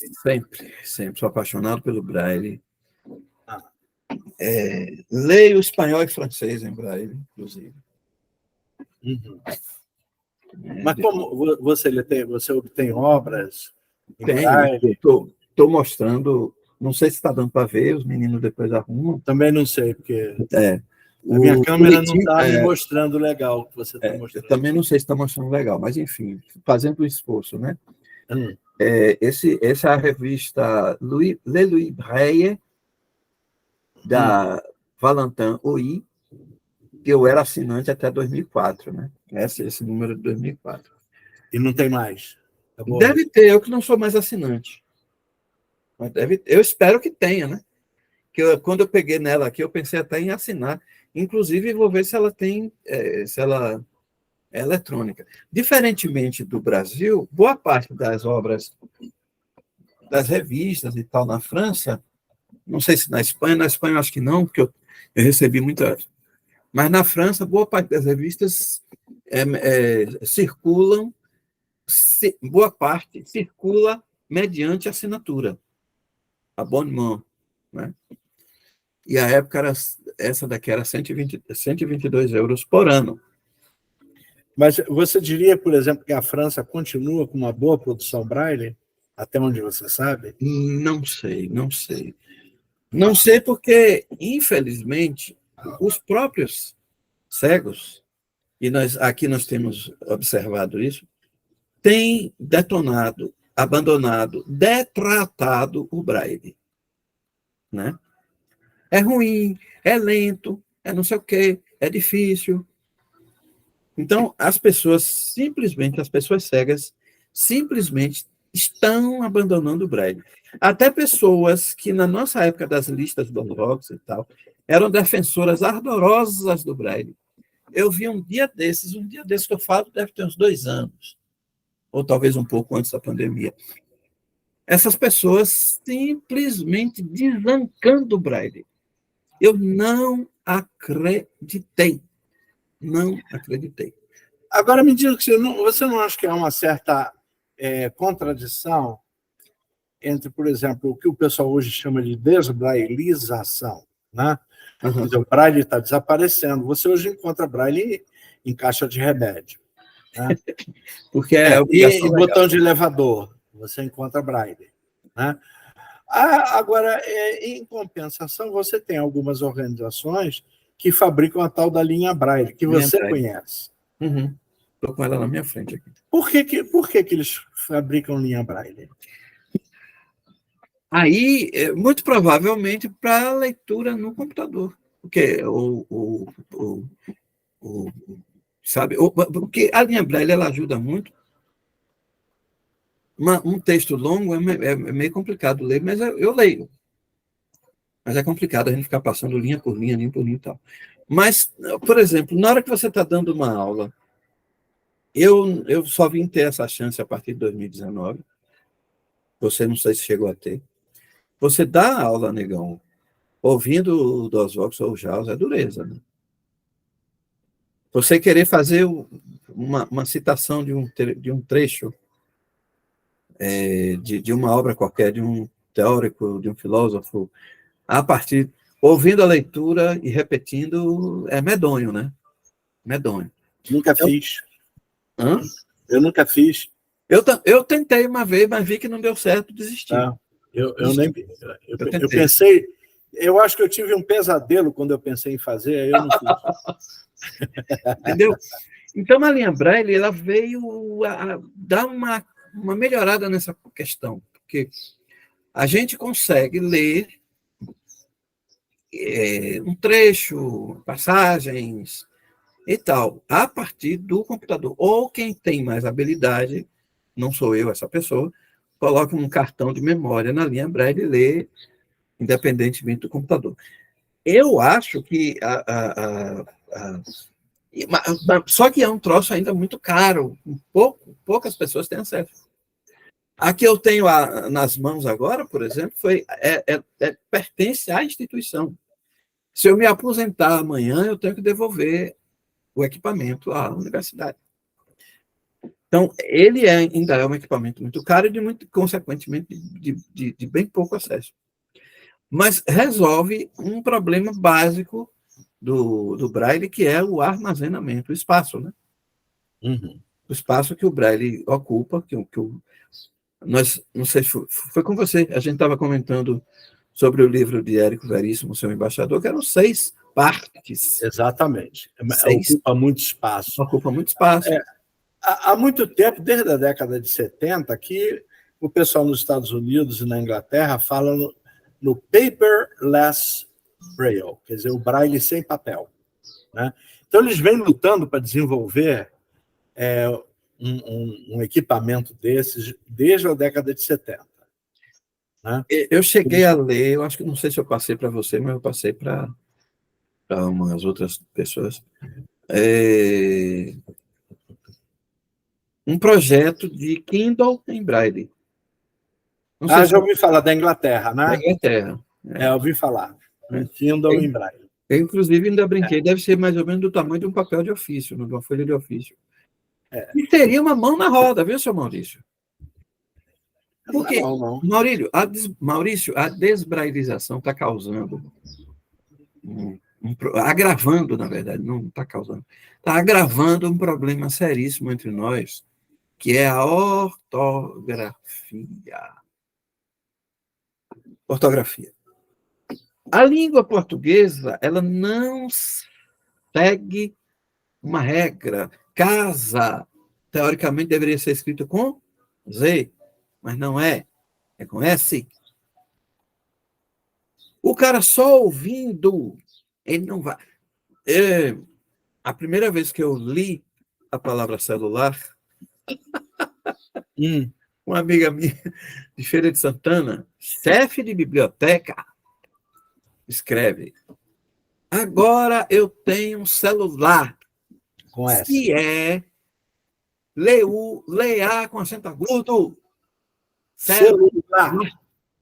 [SPEAKER 5] Sempre. Sou apaixonado pelo Braille. Leio espanhol e francês em Braille, inclusive.
[SPEAKER 4] Uhum. Mas como você obtém obras em Braille?
[SPEAKER 5] Estou mostrando, não sei se está dando para ver, os meninos depois arrumam.
[SPEAKER 4] Também não sei, porque a minha câmera não está me mostrando legal o que você está mostrando.
[SPEAKER 5] Eu também não sei se está mostrando legal, mas enfim, fazendo o esforço, né? Essa é a revista Le Louis Braille, da Valentin Oury, que eu era assinante até 2004, né? Esse número de 2004.
[SPEAKER 4] E não tem mais?
[SPEAKER 5] Deve ter, eu que não sou mais assinante. Mas eu espero que tenha, né? Quando eu peguei nela aqui, eu pensei até em assinar. Inclusive, vou ver se ela tem, se ela é eletrônica. Diferentemente do Brasil, boa parte das obras, das revistas e tal na França, não sei se na Espanha eu acho que não, porque eu recebi muitas. Mas na França, boa parte das revistas circulam, boa parte circula mediante assinatura, abonnement, né? E a época essa daqui era 122 euros por ano.
[SPEAKER 4] Mas você diria, por exemplo, que a França continua com uma boa produção Braille, até onde você sabe?
[SPEAKER 5] Não sei. Não sei porque, infelizmente, os próprios cegos, e aqui nós temos observado isso, têm detonado, abandonado, detratado o Braille, né? É ruim, é lento, é não sei o quê, é difícil. Então, as pessoas cegas, simplesmente estão abandonando o Braille. Até pessoas que, na nossa época das listas do Vox e tal, eram defensoras ardorosas do Braille. Eu vi um dia desses que eu falo, deve ter uns 2 anos, ou talvez um pouco antes da pandemia. Essas pessoas simplesmente desancando o Braille. Eu não acreditei. Não acreditei.
[SPEAKER 4] Agora, me diga que você não acha que há uma certa contradição entre, por exemplo, o que o pessoal hoje chama de desbrailização, né?
[SPEAKER 5] Uhum.
[SPEAKER 4] O Braille está desaparecendo. Você hoje encontra Braille em caixa de remédio, né?
[SPEAKER 5] Porque
[SPEAKER 4] e botão de elevador, você encontra Braille, né? Agora, em compensação, você tem algumas organizações que fabricam a tal da linha Braille, que você conhece.
[SPEAKER 5] Estou com ela na minha frente aqui.
[SPEAKER 4] Por que eles fabricam linha Braille?
[SPEAKER 5] Aí, muito provavelmente, para leitura no computador. Porque o- sabe, porque a linha Braille ela ajuda muito. Um texto longo é meio complicado ler, mas eu leio. Mas é complicado a gente ficar passando linha por linha e tal. Mas, por exemplo, na hora que você está dando uma aula, eu só vim ter essa chance a partir de 2019. Você não sei se chegou a ter. Você dá aula, negão, ouvindo o DOSVox ou o JAWS, é dureza, né? Você querer fazer uma citação de um trecho de uma obra qualquer, de um teórico, de um filósofo, a partir, ouvindo a leitura e repetindo, é medonho, né? Medonho.
[SPEAKER 4] Nunca fiz.
[SPEAKER 5] Hã?
[SPEAKER 4] Eu nunca fiz.
[SPEAKER 5] Eu tentei uma vez, mas vi que não deu certo, desisti.
[SPEAKER 4] Eu pensei, eu acho que eu tive um pesadelo quando eu pensei em fazer, aí eu não fiz.
[SPEAKER 5] Entendeu? Então, a linha Braille ela veio a dar uma melhorada nessa questão, porque a gente consegue ler um trecho, passagens e tal, a partir do computador. Ou quem tem mais habilidade, não sou eu essa pessoa, coloca um cartão de memória na linha Braille e lê, independentemente do computador. Eu acho que só que é um troço ainda muito caro, poucas pessoas têm acesso. A que eu tenho nas mãos agora, por exemplo, pertence à instituição. Se eu me aposentar amanhã, eu tenho que devolver o equipamento à universidade. Então, ele ainda é um equipamento muito caro e, consequentemente, de bem pouco acesso. Mas resolve um problema básico do Braille, que é o armazenamento, o espaço, né?
[SPEAKER 4] Uhum.
[SPEAKER 5] O espaço que o Braille ocupa, nós, não sei se foi com você, a gente estava comentando sobre o livro de Érico Veríssimo, Seu Embaixador, que eram 6 partes.
[SPEAKER 4] Exatamente. Ocupa muito espaço.
[SPEAKER 5] Ocupa muito espaço.
[SPEAKER 4] Há muito tempo, desde a década de 70, que o pessoal nos Estados Unidos e na Inglaterra fala no paperless Braille, quer dizer, o Braille sem papel. Né? Então, eles vêm lutando para desenvolver um equipamento desses desde a década de 70. Né?
[SPEAKER 5] Eu cheguei a ler, eu acho que não sei se eu passei para você, mas eu passei para umas outras pessoas. Um projeto de Kindle em Braille.
[SPEAKER 4] Já ouvi falar da Inglaterra, né?
[SPEAKER 5] Da Inglaterra.
[SPEAKER 4] Ouvi falar. Um Kindle em Braille.
[SPEAKER 5] Eu, inclusive, ainda brinquei, deve ser mais ou menos do tamanho de um papel de ofício, de uma folha de ofício. E teria uma mão na roda, viu, seu Maurício? Porque,
[SPEAKER 4] não.
[SPEAKER 5] Maurício, a desbrailização está causando, agravando, na verdade, não está causando, está agravando um problema seríssimo entre nós, que é a ortografia. A língua portuguesa, ela não segue uma regra. Casa, teoricamente, deveria ser escrito com Z, mas não é. É com S. O cara só ouvindo, ele não vai. A primeira vez que eu li a palavra celular, uma amiga minha de Feira de Santana, chefe de biblioteca, escreve: agora eu tenho um celular.
[SPEAKER 4] Com S.
[SPEAKER 5] Que é leia com acento agudo.
[SPEAKER 4] Celular.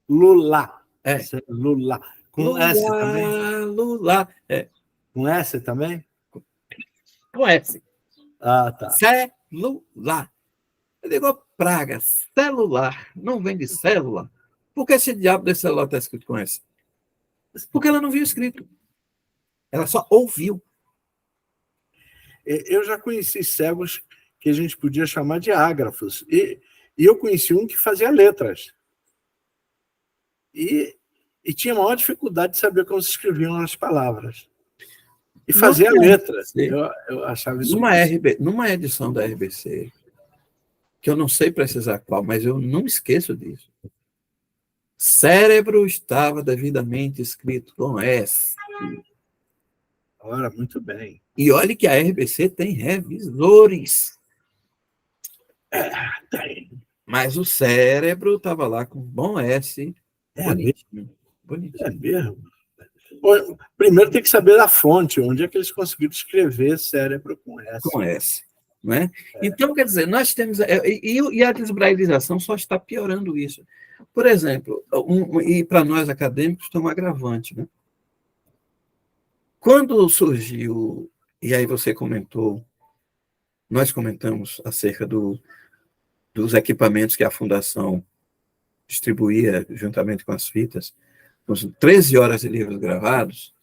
[SPEAKER 4] Lula.
[SPEAKER 5] Celular.
[SPEAKER 4] Com S também?
[SPEAKER 5] Lula.
[SPEAKER 4] Com S também?
[SPEAKER 5] Com S.
[SPEAKER 4] Tá.
[SPEAKER 5] Celular. Eu digo, praga, celular. Não vem de célula. Por que esse diabo desse celular está escrito com S? Porque ela não viu escrito. Ela só ouviu.
[SPEAKER 4] Eu já conheci cegos que a gente podia chamar de ágrafos. E eu conheci um que fazia letras. E tinha maior dificuldade de saber como se escreviam as palavras. E fazia letras. Eu achava isso.
[SPEAKER 5] Numa edição da RBC, que eu não sei precisar qual, mas eu não esqueço disso. Cérebro estava devidamente escrito com S.
[SPEAKER 4] Ora, muito bem.
[SPEAKER 5] E olhe que a RBC tem revisores.
[SPEAKER 4] Tem.
[SPEAKER 5] Mas o cérebro estava lá com bom S.
[SPEAKER 4] É
[SPEAKER 5] Bonitinho.
[SPEAKER 4] É
[SPEAKER 5] Bonitinho.
[SPEAKER 4] mesmo? Bom, primeiro tem que saber a fonte, onde é que eles conseguiram escrever cérebro com S.
[SPEAKER 5] Com S. Né? Então, quer dizer, nós temos. E a desbrailização só está piorando isso. Por exemplo, e para nós acadêmicos tem um agravante. Né? Quando surgiu, e aí você comentou, nós comentamos acerca dos equipamentos que a Fundação distribuía juntamente com as fitas, com 13 horas de livros gravados,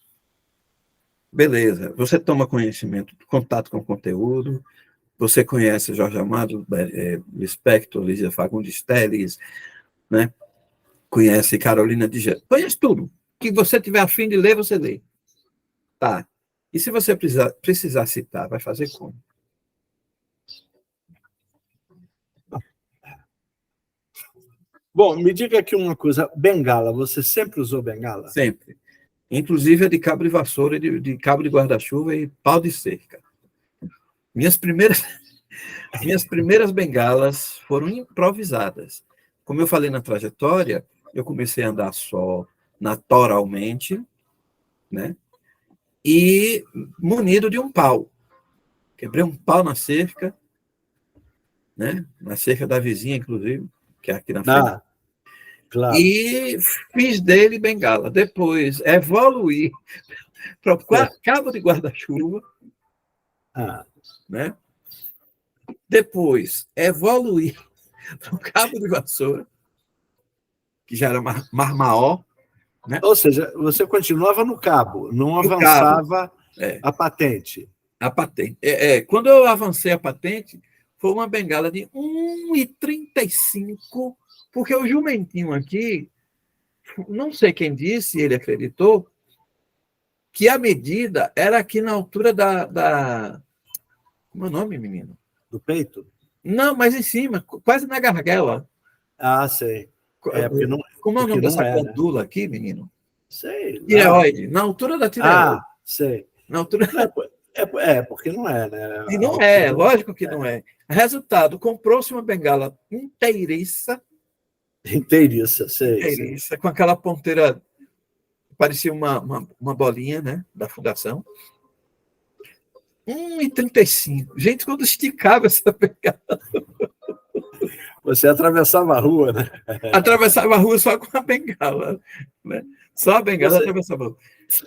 [SPEAKER 5] beleza, você toma conhecimento, contato com o conteúdo, você conhece Jorge Amado, Lispector, Lígia Fagundes Telles, né? Conhece Carolina de Gé, conhece tudo. Que você tiver a fim de ler, você lê. Tá. E se você precisar citar, vai fazer como?
[SPEAKER 4] Bom, me diga aqui uma coisa. Bengala, você sempre usou bengala?
[SPEAKER 5] Sempre. Inclusive a de cabo de vassoura, de cabo de guarda-chuva e pau de cerca. Minhas primeiras bengalas foram improvisadas. Como eu falei na trajetória, eu comecei a andar só naturalmente, né? E munido de um pau. Quebrei um pau na cerca, né? Na cerca da vizinha, inclusive, que é aqui na frente.
[SPEAKER 4] Claro.
[SPEAKER 5] E fiz dele bengala. Depois, evoluí para o cabo de guarda-chuva, né? Depois, evoluí para o cabo de vassoura, que já era mais maior. Né?
[SPEAKER 4] Ou seja, você continuava no cabo, não avançava a patente.
[SPEAKER 5] A patente. Quando eu avancei a patente, foi uma bengala de 1,35, porque o jumentinho aqui, não sei quem disse, ele acreditou, que a medida era aqui na altura da... Como é o nome, menino?
[SPEAKER 4] Do peito?
[SPEAKER 5] Não, mas em cima, quase na garganta.
[SPEAKER 4] Ah, sei. Porque não,
[SPEAKER 5] como é o nome dessa gordura, né? Aqui, menino?
[SPEAKER 4] Sei.
[SPEAKER 5] Tireoide. Na altura da tireoide.
[SPEAKER 4] Ah, sei.
[SPEAKER 5] Na altura...
[SPEAKER 4] porque não é, né?
[SPEAKER 5] E não é, lógico que não é. Resultado, comprou-se uma bengala inteiriça.
[SPEAKER 4] Inteiriça, sei.
[SPEAKER 5] Inteiriça, com aquela ponteira, parecia uma bolinha, né, da Fundação. 1,35. Gente, quando esticava essa bengala...
[SPEAKER 4] Você atravessava a rua, né?
[SPEAKER 5] Atravessava a rua só com a bengala. Né? Só a bengala atravessava a rua.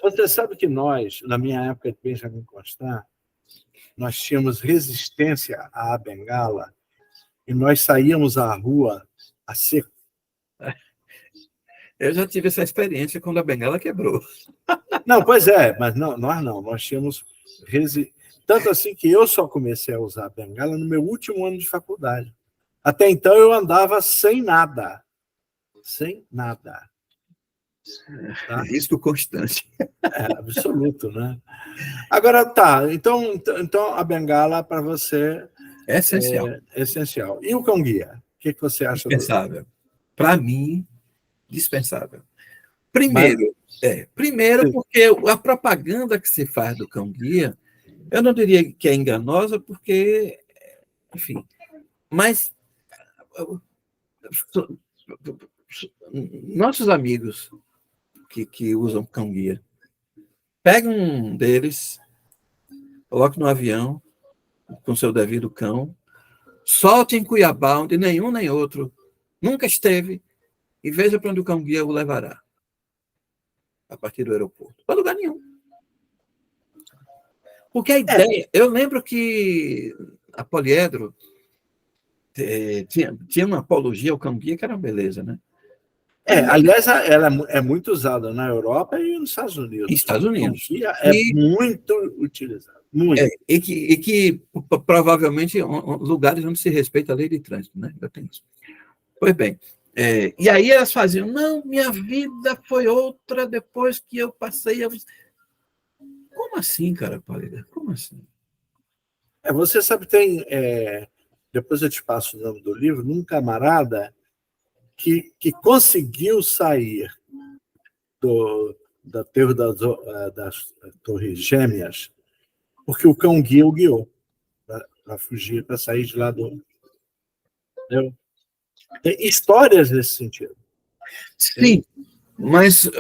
[SPEAKER 4] Você sabe que nós, na minha época de Benjamin Constant, nós tínhamos resistência à bengala e nós saíamos à rua a seco.
[SPEAKER 5] Eu já tive essa experiência quando a bengala quebrou.
[SPEAKER 4] Não, pois é, mas não, nós tínhamos tanto assim que eu só comecei a usar a bengala no meu último ano de faculdade. Até então eu andava sem nada. Sem nada.
[SPEAKER 5] Tá? Risco constante.
[SPEAKER 4] Absoluto, né? Agora, tá, então a bengala para você
[SPEAKER 5] é essencial.
[SPEAKER 4] É essencial. E o cão-guia? O que você acha?
[SPEAKER 5] Dispensável. Para mim, dispensável. Primeiro, porque a propaganda que se faz do cão-guia, eu não diria que é enganosa, porque, enfim, mas nossos amigos que usam cão-guia, pega um deles, coloque no avião, com seu devido cão, solte em Cuiabá, onde nenhum nem outro nunca esteve, e veja para onde o cão-guia o levará. A partir do aeroporto. Para lugar nenhum. Porque a ideia... Eu lembro que a Poliedro tinha uma apologia ao cão-guia que era uma beleza, né?
[SPEAKER 4] Aliás, ela é muito usada na Europa e nos Estados Unidos.
[SPEAKER 5] Estados Unidos.
[SPEAKER 4] É muito utilizada. Muito.
[SPEAKER 5] E que provavelmente lugares onde se respeita a lei de trânsito, né? Eu tenho isso. Pois bem, e aí elas faziam, não, minha vida foi outra depois que eu passei a... Como assim, cara, Pálida? Como assim?
[SPEAKER 4] Você sabe, tem... depois eu te passo o nome do livro, um camarada que conseguiu sair do aterro das Torres Gêmeas, porque o cão-guia o guiou para fugir, para sair de lá do... Entendeu? Tem histórias nesse sentido.
[SPEAKER 5] Sim, mas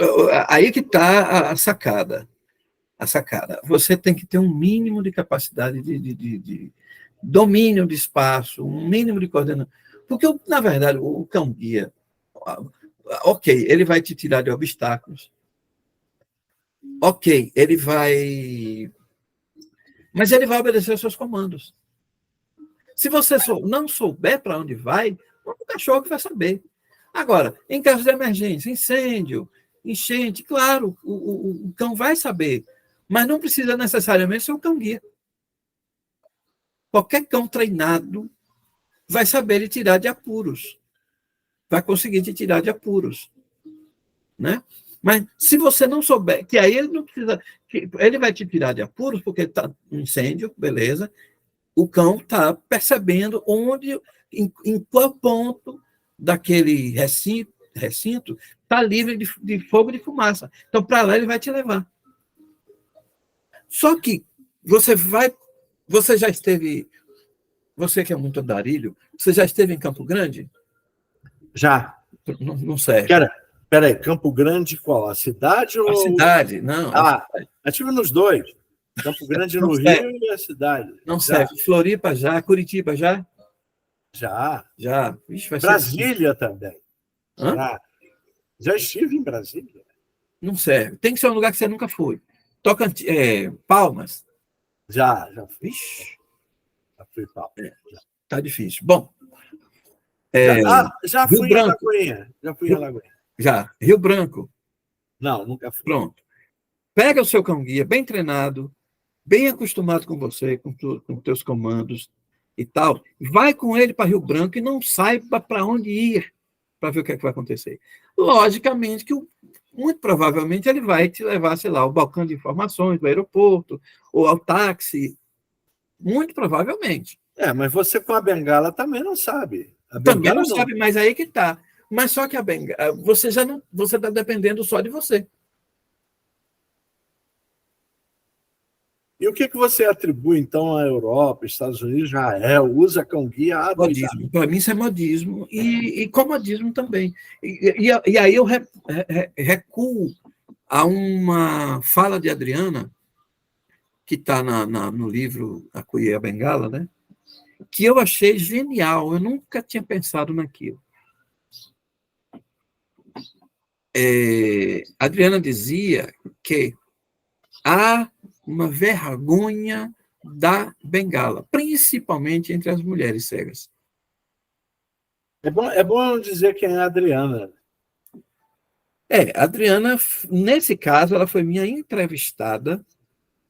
[SPEAKER 5] aí que está a sacada. A sacada. Você tem que ter um mínimo de capacidade de domínio de espaço, um mínimo de coordenação. Porque, na verdade, o cão-guia, ok, ele vai te tirar de obstáculos, ok, ele vai... Mas ele vai obedecer aos seus comandos. Se você não souber para onde vai, o cachorro que vai saber. Agora, em caso de emergência, incêndio, enchente, claro, o cão vai saber, mas não precisa necessariamente ser o cão-guia. Qualquer cão treinado vai saber lhe tirar de apuros. Vai conseguir te tirar de apuros. Né? Mas se você não souber, que aí ele não precisa... Ele vai te tirar de apuros porque está um incêndio, beleza. O cão está percebendo onde, em qual ponto daquele recinto está livre de fogo e de fumaça. Então, para lá ele vai te levar. Só que você já esteve, você que é muito andarilho, você já esteve em Campo Grande?
[SPEAKER 4] Já.
[SPEAKER 5] Não serve.
[SPEAKER 4] Peraí, Campo Grande qual? A cidade ou...
[SPEAKER 5] A cidade, não.
[SPEAKER 4] Eu estive nos dois. Campo Grande no Rio e a cidade.
[SPEAKER 5] Não serve. Floripa já, Curitiba já?
[SPEAKER 4] Já.
[SPEAKER 5] Ixi, vai
[SPEAKER 4] Brasília
[SPEAKER 5] ser...
[SPEAKER 4] também.
[SPEAKER 5] Hã?
[SPEAKER 4] Já estive em Brasília.
[SPEAKER 5] Não serve. Tem que ser um lugar que você nunca foi. Palmas?
[SPEAKER 4] Já fui.
[SPEAKER 5] Ixi.
[SPEAKER 4] Já fui Palmas.
[SPEAKER 5] Tá difícil. Bom.
[SPEAKER 4] Já fui em Alagoinha.
[SPEAKER 5] Já. Rio Branco.
[SPEAKER 4] Não, nunca fui.
[SPEAKER 5] Pronto. Pega o seu cão-guia bem treinado, bem acostumado com você, com teus comandos e tal. Vai com ele para Rio Branco e não saiba para onde ir para ver o que é que vai acontecer. Logicamente que, muito provavelmente, ele vai te levar, sei lá, ao balcão de informações do aeroporto ou ao táxi. Muito provavelmente.
[SPEAKER 4] Mas você com a bengala também não sabe.
[SPEAKER 5] Também não sabe, mas aí que está. Mas só que a bengala, você está dependendo só de você.
[SPEAKER 4] E o que você atribui, então, à Europa, Estados Unidos, Israel, usa cão-guia há
[SPEAKER 5] modismo. Para mim, isso é modismo e comodismo também. E aí eu recuo a uma fala de Adriana, que está no livro A Cuia e a Bengala, né? Que eu achei genial. Eu nunca tinha pensado naquilo. Adriana dizia que há uma vergonha da bengala, principalmente entre as mulheres cegas.
[SPEAKER 4] É bom dizer quem é a Adriana.
[SPEAKER 5] A Adriana, nesse caso, ela foi minha entrevistada,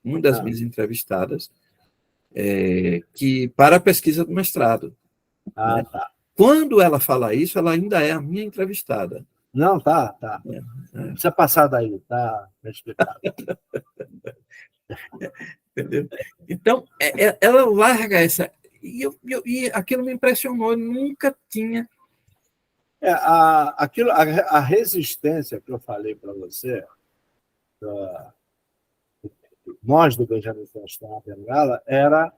[SPEAKER 5] uma das minhas entrevistadas, para a pesquisa do mestrado. Né?
[SPEAKER 4] Tá.
[SPEAKER 5] Quando ela fala isso, ela ainda é a minha entrevistada.
[SPEAKER 4] Não, tá. Não precisa passar daí, tá explicado.
[SPEAKER 5] Entendeu? Então, ela larga essa... E aquilo me impressionou, eu nunca tinha...
[SPEAKER 4] A resistência que eu falei para você, nós do Benjamin Constant na Bengala, era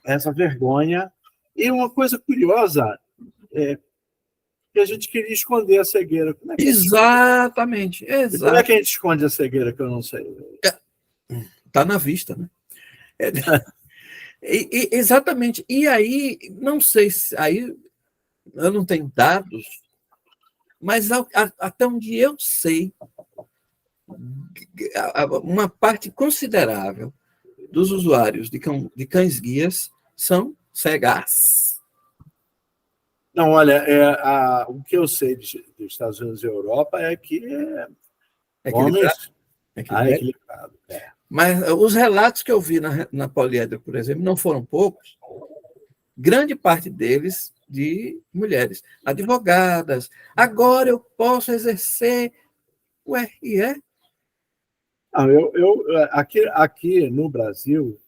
[SPEAKER 4] essa vergonha. E uma coisa curiosa que a gente queria esconder a cegueira.
[SPEAKER 5] Exatamente.
[SPEAKER 4] Como é que a gente esconde a cegueira, que eu não sei?
[SPEAKER 5] Está na vista, né? Exatamente. E aí, não sei se... Aí eu não tenho dados, mas até onde eu sei, uma parte considerável dos usuários de cães-guias são cegas.
[SPEAKER 4] Não, olha, o que eu sei dos Estados Unidos e Europa é que homens... equilibrado.
[SPEAKER 5] Mas os relatos que eu vi na Poliedro, por exemplo, não foram poucos. Grande parte deles de mulheres, advogadas. Agora eu posso exercer... E é?
[SPEAKER 4] Não, aqui no Brasil,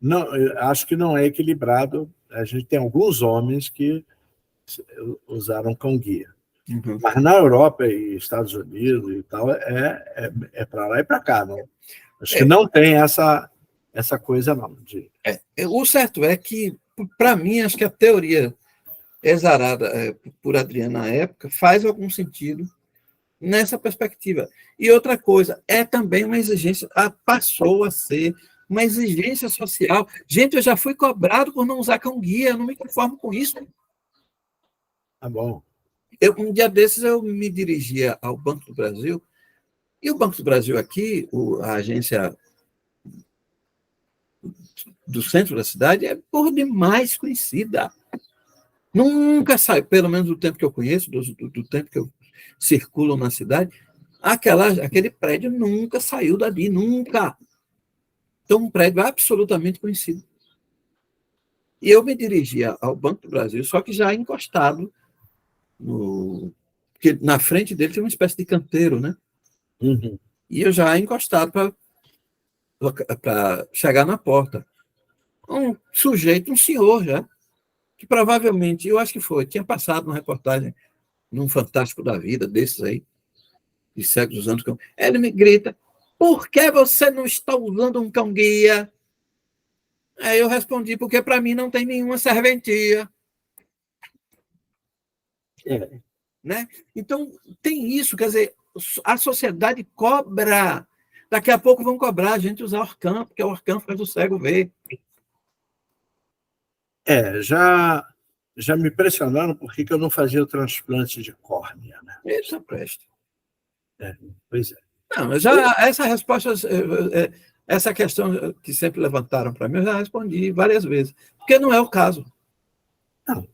[SPEAKER 4] não, acho que não é equilibrado. A gente tem alguns homens que usaram cão-guia.
[SPEAKER 5] Uhum.
[SPEAKER 4] Mas na Europa e Estados Unidos e tal, é para lá e para cá. Não? Acho que não tem essa coisa, não.
[SPEAKER 5] O certo é que, para mim, acho que a teoria exarada por Adriano na época faz algum sentido nessa perspectiva. E outra coisa, é também uma exigência, passou a ser uma exigência social. Gente, eu já fui cobrado por não usar cão-guia, eu não me conformo com isso.
[SPEAKER 4] Tá bom.
[SPEAKER 5] Um dia desses eu me dirigia ao Banco do Brasil, e o Banco do Brasil aqui, a agência do centro da cidade, é por demais conhecida. Nunca sai, pelo menos do tempo que eu conheço, do tempo que eu circulo na cidade, aquele prédio nunca saiu dali, nunca. Então, um prédio absolutamente conhecido. E eu me dirigia ao Banco do Brasil, só que já encostado porque na frente dele tem uma espécie de canteiro, né?
[SPEAKER 4] Uhum.
[SPEAKER 5] E eu já encostado para chegar na porta. Um sujeito, um senhor já, que provavelmente, eu acho que tinha passado uma reportagem num Fantástico da Vida, desses aí, de cegos usando cão. Ele me grita, por que você não está usando um cão-guia? Aí eu respondi, porque para mim não tem nenhuma serventia. Né? Então, tem isso, quer dizer, a sociedade cobra. Daqui a pouco vão cobrar a gente usar Orcam, porque o Orcam faz o cego ver.
[SPEAKER 4] Já me pressionaram por que eu não fazia o transplante de córnea. Né?
[SPEAKER 5] Isso presta.
[SPEAKER 4] Pois é.
[SPEAKER 5] Não, essa resposta, essa questão que sempre levantaram para mim, eu já respondi várias vezes. Porque não é o caso.
[SPEAKER 4] Não.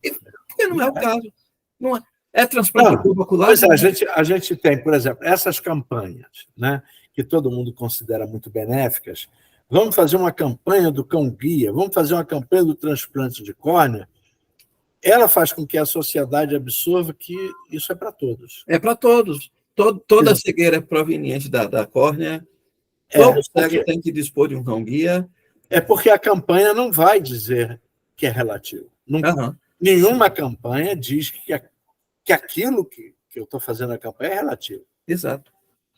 [SPEAKER 5] Porque não é o caso. Não é transplante ocular.
[SPEAKER 4] Pois é, a gente tem, por exemplo, essas campanhas, né, que todo mundo considera muito benéficas. Vamos fazer uma campanha do cão-guia, vamos fazer uma campanha do transplante de córnea. Ela faz com que a sociedade absorva que isso é para todos.
[SPEAKER 5] É para todos. Toda cegueira é proveniente da córnea. Todo cego tem que dispor de um cão-guia.
[SPEAKER 4] É porque a campanha não vai dizer que é relativo. Nenhuma campanha diz que aquilo que eu estou fazendo a campanha é relativo.
[SPEAKER 5] Exato.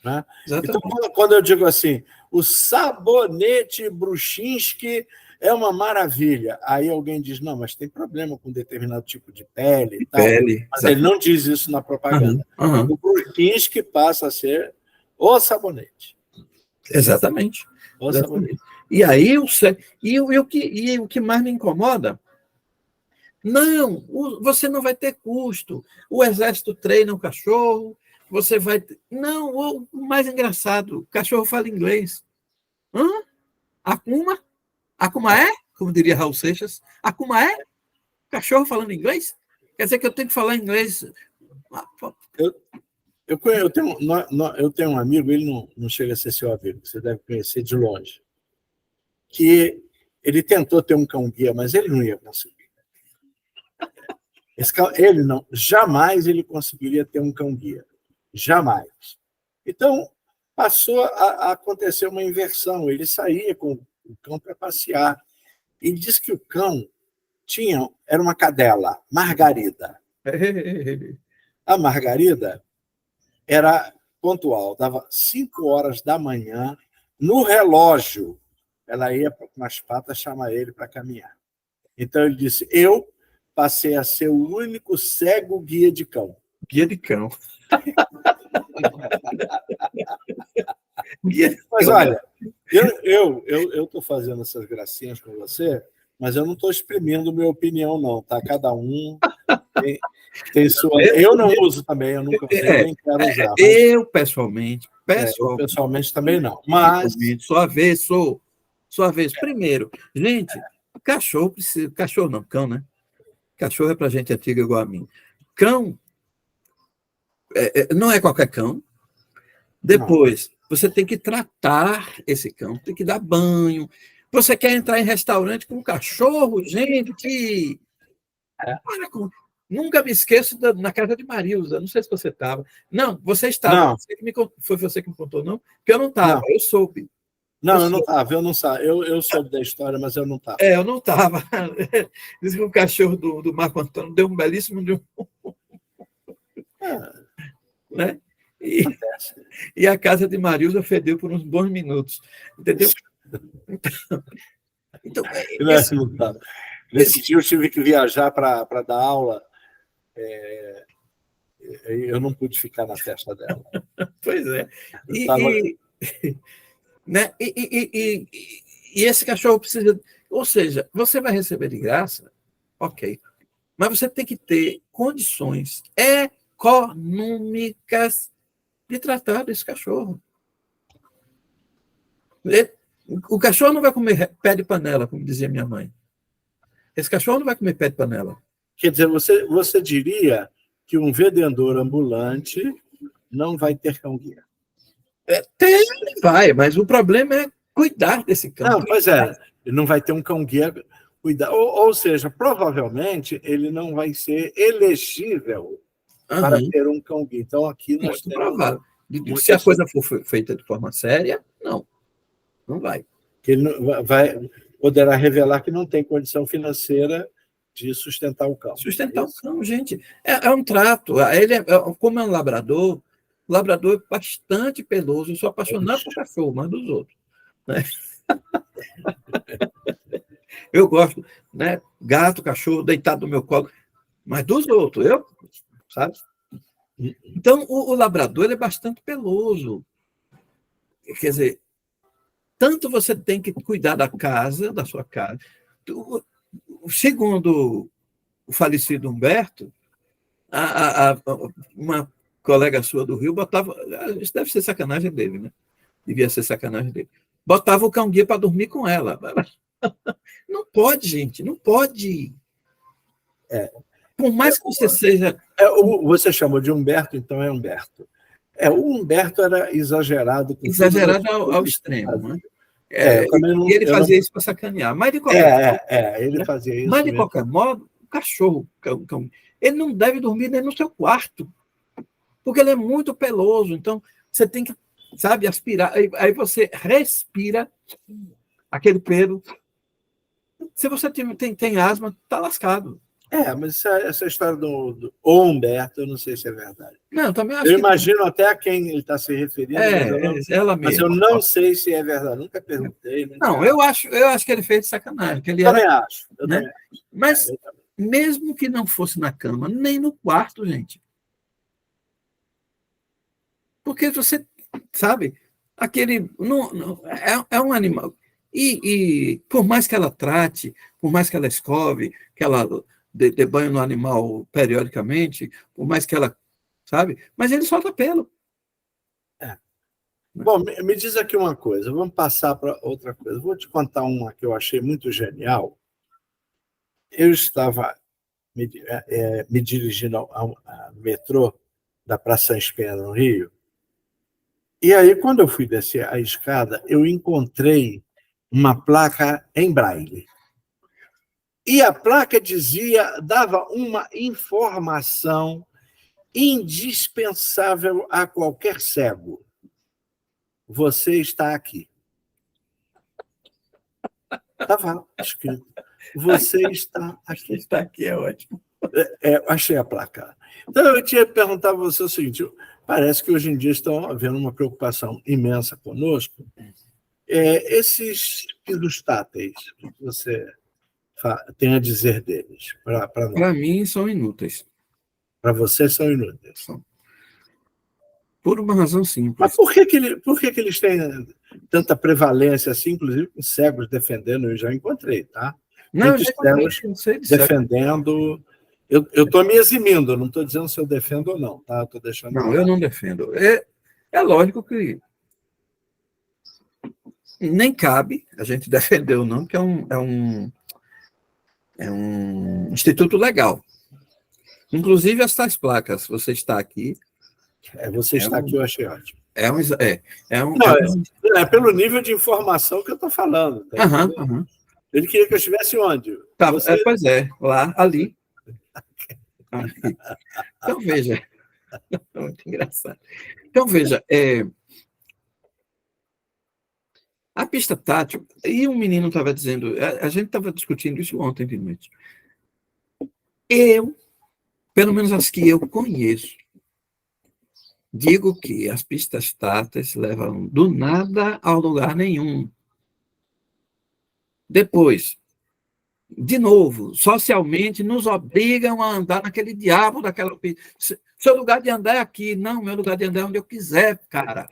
[SPEAKER 4] Né? Então, quando eu digo assim, o sabonete Bruchinski é uma maravilha, aí alguém diz, não, mas tem problema com determinado tipo de pele e tal. Mas ele não diz isso na propaganda. O Bruchinski passa a ser o sabonete.
[SPEAKER 5] Exatamente.
[SPEAKER 4] O sabonete.
[SPEAKER 5] E aí, o que mais me incomoda, não, você não vai ter custo. O exército treina o cachorro, você vai... Não, o mais engraçado, o cachorro fala inglês. Akuma? Akuma é? Como diria Raul Seixas. Akuma é? Cachorro falando inglês? Quer dizer que eu tenho que falar inglês?
[SPEAKER 4] Eu tenho um amigo, ele não chega a ser seu amigo, você deve conhecer de longe, que ele tentou ter um cão-guia, mas ele não ia conseguir. Jamais ele conseguiria ter um cão-guia. Jamais. Então, passou a acontecer uma inversão. Ele saía com o cão para passear. E disse que o cão era uma cadela, Margarida. A Margarida era pontual, dava 5 horas da manhã, no relógio. Ela ia com as patas chamar ele para caminhar. Então, ele disse, eu passei a ser o único cego guia de cão.
[SPEAKER 5] Guia de cão.
[SPEAKER 4] Mas olha, eu estou fazendo essas gracinhas com você, mas eu não estou exprimindo minha opinião, não, tá? Cada um tem sua... Eu não uso também, eu nunca usei, nem quero usar. Mas...
[SPEAKER 5] Eu, pessoalmente
[SPEAKER 4] também não. Mas...
[SPEAKER 5] Sua vez. Primeiro, gente, cachorro precisa... Cachorro não, cão, né? Cachorro é para gente antiga igual a mim. Cão não é qualquer cão. Depois, você tem que tratar esse cão, tem que dar banho. Você quer entrar em restaurante com um cachorro, gente? Nunca me esqueço na casa de Marilza. Não sei se você estava. Não, você estava.
[SPEAKER 4] Não.
[SPEAKER 5] Foi você que me contou, não? Porque eu não estava, eu soube.
[SPEAKER 4] Não, eu não estava, eu não sabia. Eu soube da história, mas eu não estava.
[SPEAKER 5] Eu não estava. Diz que o cachorro do Marco Antônio deu um belíssimo de um. Né? E a casa de Marilza fedeu por uns bons minutos. Entendeu? Então,
[SPEAKER 4] nesse dia eu tive que viajar para dar aula. Eu não pude ficar na festa dela.
[SPEAKER 5] Pois é. Né? E esse cachorro precisa. Ou seja, você vai receber de graça, ok. Mas você tem que ter condições econômicas de tratar desse cachorro. O cachorro não vai comer pé de panela, como dizia minha mãe. Esse cachorro não vai comer pé de panela.
[SPEAKER 4] Quer dizer, você diria que um vendedor ambulante não vai ter cão-guia?
[SPEAKER 5] Vai, mas o problema é cuidar desse cão.
[SPEAKER 4] Não, pois é, ele não vai ter um cão-guia cuidar. Ou seja, provavelmente ele não vai ser elegível para ter um cão-guia. Então, aqui nós
[SPEAKER 5] muito provável.
[SPEAKER 4] temos...
[SPEAKER 5] Se a coisa for feita de forma séria, não vai.
[SPEAKER 4] Que ele poderá revelar que não tem condição financeira de sustentar o cão.
[SPEAKER 5] Sustentar o cão, gente. É um trato. Ele como é um labrador, o labrador é bastante peloso. Eu sou apaixonado por cachorro, mas dos outros. Né? Eu gosto, né? Gato, cachorro, deitado no meu colo, mas dos outros, sabe? Então, o labrador ele é bastante peloso. Quer dizer, tanto você tem que cuidar da sua casa. Segundo o falecido Humberto, uma colega sua do Rio botava. Isso deve ser sacanagem dele, né? Devia ser sacanagem dele. Botava o cão-guia para dormir com ela. Não pode, gente, não pode. Por mais que você seja.
[SPEAKER 4] Você chamou de Humberto, então é Humberto. O Humberto era exagerado.
[SPEAKER 5] Exagerado ao extremo, né? E ele fazia isso para sacanear. Mas de qualquer
[SPEAKER 4] ele fazia isso.
[SPEAKER 5] Mas de qualquer modo, o cachorro, ele não deve dormir nem no seu quarto, porque ele é muito peloso. Então, você tem que, sabe, aspirar. Aí você respira aquele pelo. Se você tem asma, está lascado.
[SPEAKER 4] Mas essa história do Humberto, eu não sei se é verdade.
[SPEAKER 5] Não, também acho
[SPEAKER 4] eu imagino até a quem ele está se referindo.
[SPEAKER 5] Ela mesma.
[SPEAKER 4] Mas eu não sei se é verdade. Nunca perguntei.
[SPEAKER 5] Eu acho que ele fez de sacanagem. Que ele
[SPEAKER 4] também acho.
[SPEAKER 5] Também acho. Mas, mesmo que não fosse na cama, nem no quarto, gente. Porque você, sabe, aquele... é um animal. E por mais que ela trate, por mais que ela escove, que ela dê banho no animal periodicamente, por mais que ela, sabe? Mas ele solta pelo.
[SPEAKER 4] Bom, me diz aqui uma coisa. Vamos passar para outra coisa. Vou te contar uma que eu achei muito genial. Eu estava me dirigindo ao metrô da Praça Sães Penha, no Rio. E aí, quando eu fui descer a escada, eu encontrei uma placa em braille. E a placa dava uma informação indispensável a qualquer cego. Você está aqui. Estava escrito. Você está aqui.
[SPEAKER 5] Está aqui, é ótimo.
[SPEAKER 4] Achei a placa. Então, eu tinha que perguntar a você o seguinte: parece que hoje em dia estão havendo uma preocupação imensa conosco. Esses pisos táteis, o que você tem a dizer deles?
[SPEAKER 5] Para mim, são inúteis.
[SPEAKER 4] Para você, são inúteis.
[SPEAKER 5] São. Por uma razão simples.
[SPEAKER 4] Mas por que eles têm tanta prevalência assim, inclusive com cegos defendendo? Eu já encontrei, tá? Muitos cegos defendendo. Eu estou me eximindo, não estou dizendo se eu defendo ou não, tá? Tô deixando.
[SPEAKER 5] Não, eu não defendo. É lógico que nem cabe a gente defender ou não, porque é um instituto legal. Inclusive, essas placas, você está aqui.
[SPEAKER 4] Você está aqui, eu achei ótimo.
[SPEAKER 5] Não,
[SPEAKER 4] pelo nível de informação que eu estou falando. Tá? Ele queria que eu estivesse onde?
[SPEAKER 5] Tá, pois lá, ali. Então, veja. Muito engraçado. Então, veja, A pista tátil, e um menino estava dizendo, a gente estava discutindo isso ontem de noite. Eu, pelo menos as que eu conheço, digo que as pistas táteis levam do nada ao lugar nenhum. Depois, de novo, socialmente nos obrigam a andar naquele diabo daquela pista. Seu lugar de andar é aqui. Não, meu lugar de andar é onde eu quiser, cara.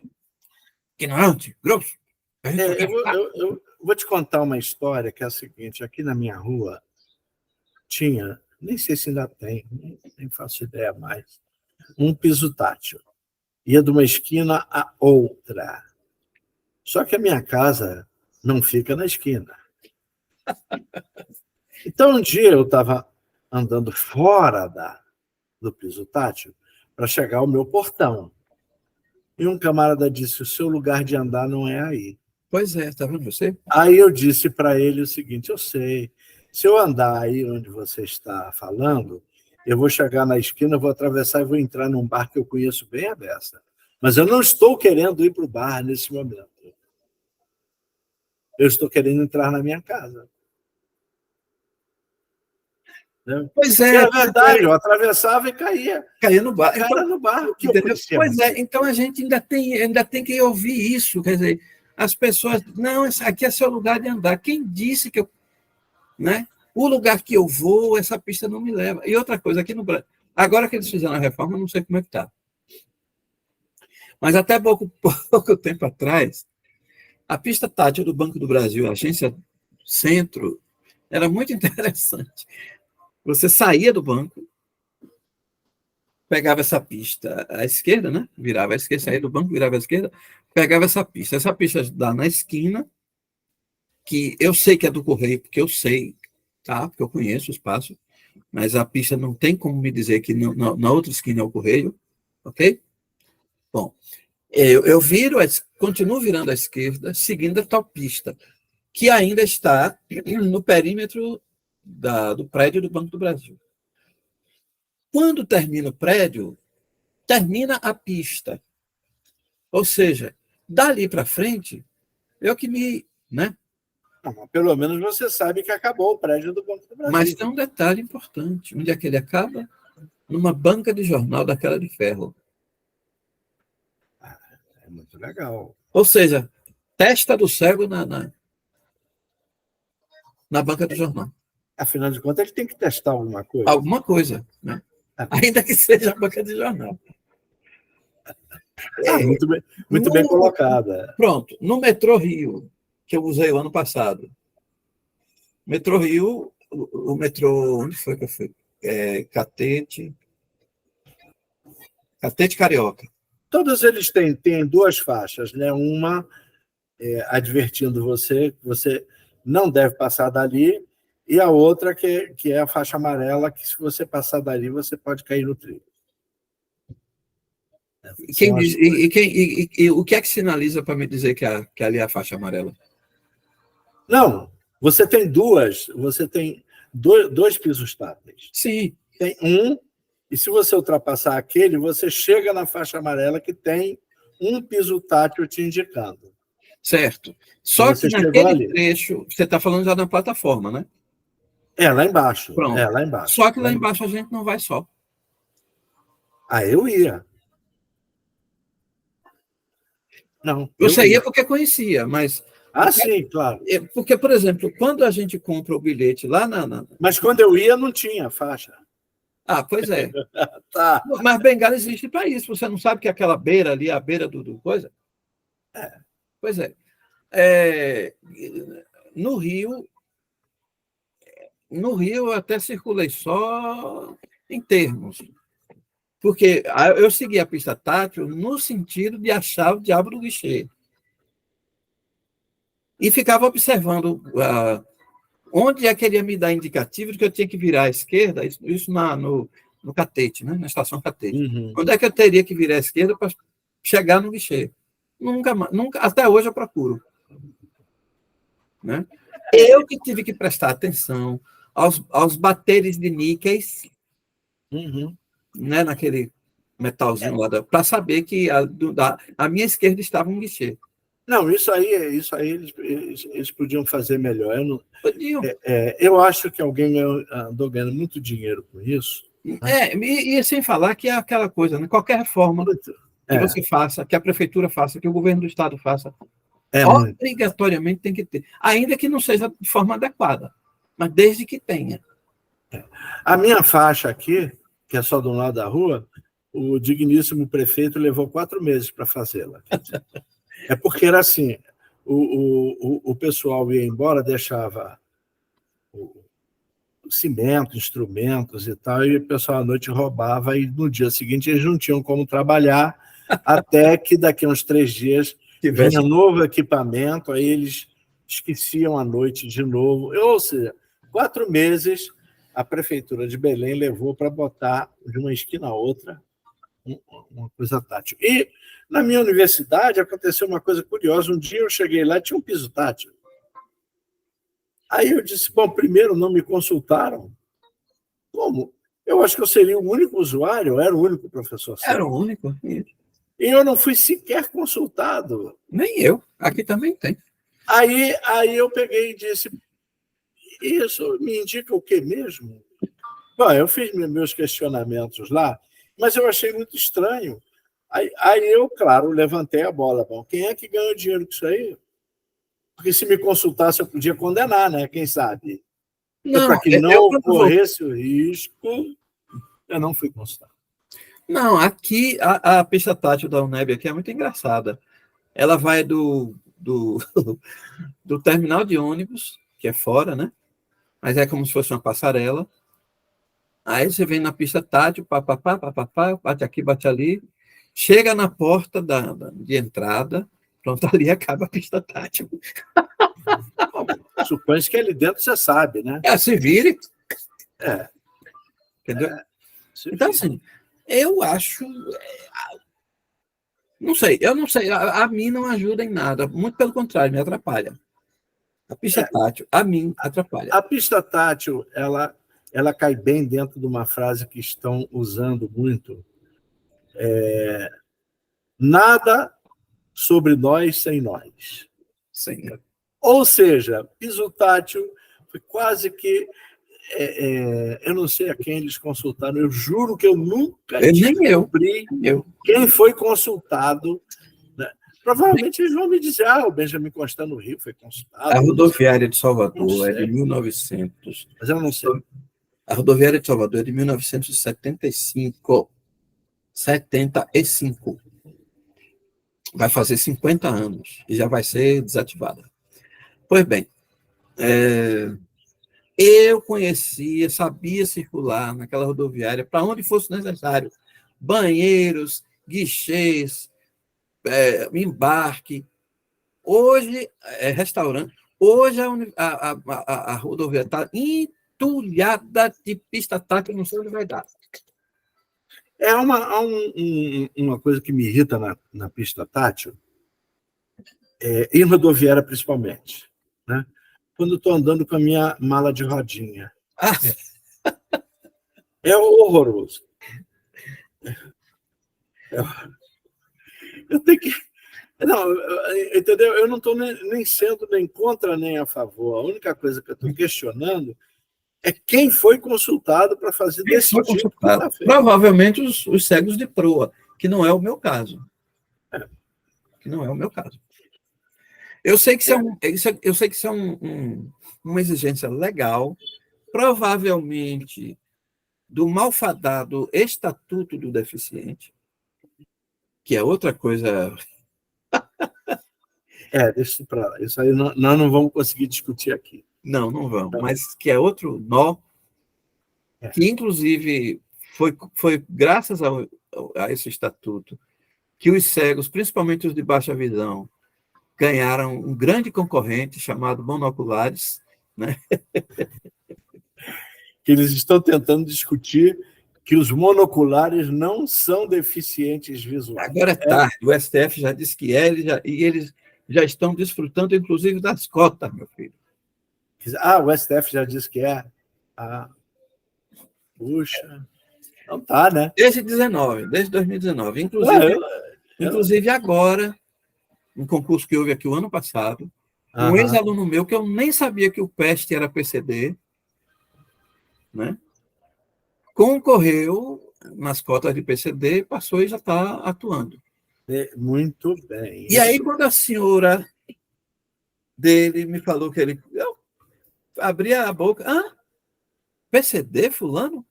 [SPEAKER 5] Ignorante, grosso.
[SPEAKER 4] Eu vou te contar uma história que é a seguinte: aqui na minha rua tinha, nem sei se ainda tem, nem faço ideia mais, um piso tátil. Ia de uma esquina a outra. Só que a minha casa não fica na esquina. Então, um dia eu estava andando fora do piso tátil para chegar ao meu portão. E um camarada disse: o seu lugar de andar não é aí.
[SPEAKER 5] Pois é, está vendo você?
[SPEAKER 4] Aí eu disse para ele o seguinte: eu sei, se eu andar aí onde você está falando, eu vou chegar na esquina, vou atravessar e vou entrar num bar que eu conheço bem a beça. Mas eu não estou querendo ir para o bar nesse momento. Eu estou querendo entrar na minha casa. Né?
[SPEAKER 5] Pois
[SPEAKER 4] E
[SPEAKER 5] é.
[SPEAKER 4] era verdade, eu atravessava e caía.
[SPEAKER 5] Caía no bar.
[SPEAKER 4] Cara no bar, que eu conhecia
[SPEAKER 5] Pois
[SPEAKER 4] muito.
[SPEAKER 5] é, então a gente ainda tem que ouvir isso. Quer dizer, as pessoas, não, esse aqui é seu lugar de andar. Quem disse que eu. Né? O lugar que eu vou, essa pista não me leva. E outra coisa, aqui no Brasil, agora que eles fizeram a reforma, eu não sei como é que está. Mas até pouco tempo atrás, a pista tátil do Banco do Brasil, a agência Centro, era muito interessante. Você saía do banco, pegava essa pista à esquerda, né? Virava à esquerda, saía do banco, virava à esquerda, pegava essa pista. Essa pista dá na esquina, que eu sei que é do Correio, porque eu sei, tá? Porque eu conheço o espaço, mas a pista não tem como me dizer que na outra esquina é o Correio, ok? Bom, eu continuo virando à esquerda, seguindo a tal pista, que ainda está no perímetro do prédio do Banco do Brasil. Quando termina o prédio, termina a pista. Ou seja, dali para frente, eu que me... Né?
[SPEAKER 4] Não, pelo menos você sabe que acabou o prédio do Banco do Brasil.
[SPEAKER 5] Mas tem um detalhe importante. Onde é que ele acaba? Numa banca de jornal daquela de ferro.
[SPEAKER 4] É muito legal.
[SPEAKER 5] Ou seja, testa do cego na banca do jornal.
[SPEAKER 4] Afinal de contas, ele tem que testar alguma coisa.
[SPEAKER 5] Alguma coisa, né? Ainda que seja a banca de jornal.
[SPEAKER 4] Muito bem colocada.
[SPEAKER 5] Pronto, no metrô Rio, que eu usei o ano passado. Metrô Rio, o metrô, onde foi que eu fui? Catete Carioca.
[SPEAKER 4] Todos eles têm duas faixas, né? Uma advertindo você que você não deve passar dali, e a outra que é a faixa amarela, que se você passar dali, você pode cair no trilho.
[SPEAKER 5] O que é que sinaliza para me dizer que ali é a faixa amarela?
[SPEAKER 4] Não, você tem dois pisos táteis.
[SPEAKER 5] Sim.
[SPEAKER 4] Tem um, e se você ultrapassar aquele, você chega na faixa amarela que tem um piso tátil te indicando.
[SPEAKER 5] Certo. Só que naquele trecho, você está falando já na plataforma, né?
[SPEAKER 4] Lá embaixo.
[SPEAKER 5] Pronto.
[SPEAKER 4] Lá embaixo.
[SPEAKER 5] Só que lá embaixo a gente não vai só.
[SPEAKER 4] Eu ia. Não.
[SPEAKER 5] Você ia porque conhecia, mas...
[SPEAKER 4] sim, claro.
[SPEAKER 5] Porque, por exemplo, quando a gente compra o bilhete lá
[SPEAKER 4] Mas quando eu ia, não tinha faixa.
[SPEAKER 5] Pois é.
[SPEAKER 4] Tá.
[SPEAKER 5] Mas Bengala existe para isso. Você não sabe que aquela beira ali, a beira do coisa? Pois é. No Rio eu até circulei só em termos. Porque eu segui a pista tátil no sentido de achar o diabo do guichê. E ficava observando onde é que ele ia me dar indicativo de que eu tinha que virar à esquerda, isso no Catete, né? Na estação Catete.
[SPEAKER 4] Uhum.
[SPEAKER 5] Onde é que eu teria que virar à esquerda para chegar no guichê? Nunca, até hoje eu procuro. Né? Eu que tive que prestar atenção aos bateres de níqueis, né? Naquele metalzinho lá, para saber que a minha esquerda estava um guichê.
[SPEAKER 4] Não, isso aí eles podiam fazer melhor.
[SPEAKER 5] Podiam.
[SPEAKER 4] Eu acho que alguém andou ganhando muito dinheiro com isso.
[SPEAKER 5] E sem falar que é aquela coisa, né? Qualquer reforma que você faça, que a prefeitura faça, que o governo do estado faça, obrigatoriamente tem que ter. Ainda que não seja de forma adequada, mas desde que tenha.
[SPEAKER 4] A minha faixa aqui, que é só de um lado da rua, o digníssimo prefeito levou 4 meses para fazê-la. É porque era assim, o pessoal ia embora, deixava o cimento, instrumentos e tal, e o pessoal à noite roubava, e no dia seguinte eles não tinham como trabalhar, até que daqui a uns 3 dias vinha novo equipamento, aí eles esqueciam à noite de novo. Ou seja, 4 meses a prefeitura de Belém levou para botar de uma esquina a outra uma coisa tátil. E na minha universidade aconteceu uma coisa curiosa. Um dia eu cheguei lá e tinha um piso tátil. Aí eu disse, bom, primeiro não me consultaram. Como? Eu acho que eu seria o único usuário, eu era o único professor.
[SPEAKER 5] Era o único.
[SPEAKER 4] E eu não fui sequer consultado.
[SPEAKER 5] Nem eu. Aqui também tem.
[SPEAKER 4] Aí eu peguei e disse, isso me indica o quê mesmo? Bom, eu fiz meus questionamentos lá, mas eu achei muito estranho. Aí eu, claro, levantei a bola. Bom, quem é que ganhou dinheiro com isso aí? Porque se me consultasse, eu podia condenar, né? Quem sabe? Para que não ocorresse o risco, eu não fui consultado.
[SPEAKER 5] Não, aqui a pista tátil da UNEB aqui é muito engraçada. Ela vai do terminal de ônibus, que é fora, né? Mas é como se fosse uma passarela. Aí você vem na pista tátil, papapá, bate aqui, bate ali, chega na porta de entrada, pronto, ali acaba a pista tátil.
[SPEAKER 4] Supõe que ali dentro você sabe, né?
[SPEAKER 5] Se vire. Entendeu? Então, assim, eu acho... eu não sei, a mim não ajuda em nada, muito pelo contrário, me atrapalha. A pista tátil, a mim, atrapalha.
[SPEAKER 4] A pista tátil, ela cai bem dentro de uma frase que estão usando muito. Nada sobre nós sem nós.
[SPEAKER 5] Sim.
[SPEAKER 4] Ou seja, piso tátil foi quase que... eu não sei a quem eles consultaram, eu juro que eu nunca descobri quem foi consultado. Né? Provavelmente eles vão me dizer, o Benjamin Constant no Rio foi consultado.
[SPEAKER 5] A rodoviária de Salvador é de 1900.
[SPEAKER 4] Mas eu não sei.
[SPEAKER 5] A rodoviária de Salvador é de 1975. 75. Vai fazer 50 anos e já vai ser desativada. Pois bem, eu conhecia, sabia circular naquela rodoviária para onde fosse necessário. Banheiros, guichês, embarque. Hoje, restaurante. Hoje a rodoviária está entulhada de pista tátil, não sei onde vai dar.
[SPEAKER 4] Há uma coisa que me irrita na pista tátil, em rodoviária principalmente, né? Quando estou andando com a minha mala de rodinha. É horroroso. Eu tenho que... Não, entendeu? Eu não estou nem sendo nem contra nem a favor. A única coisa que eu estou questionando é quem foi consultado para fazer desse tipo.
[SPEAKER 5] Provavelmente os cegos de proa, que não é o meu caso. Que não é o meu caso. Eu sei que isso é uma exigência legal, provavelmente do malfadado Estatuto do Deficiente, que é outra coisa...
[SPEAKER 4] Deixa isso para lá. Isso aí nós não vamos conseguir discutir aqui.
[SPEAKER 5] Não vamos. Mas que é outro nó, que inclusive foi graças a esse estatuto que os cegos, principalmente os de baixa visão, ganharam um grande concorrente chamado monoculares, né?
[SPEAKER 4] Que eles estão tentando discutir que os monoculares não são deficientes visuais.
[SPEAKER 5] Agora é tarde. O STF já disse que e eles já estão desfrutando, inclusive, das cotas, meu filho.
[SPEAKER 4] O STF já disse que é. Puxa. Não tá, né?
[SPEAKER 5] Desde 2019. Inclusive agora, um concurso que houve aqui o ano passado. Um
[SPEAKER 4] Aham.
[SPEAKER 5] ex-aluno meu, que eu nem sabia que o PEST era PCD, né? Concorreu nas cotas de PCD, passou e já está atuando.
[SPEAKER 4] Muito bem.
[SPEAKER 5] E aí, quando a senhora dele me falou que ele... Eu abri a boca. PCD, fulano?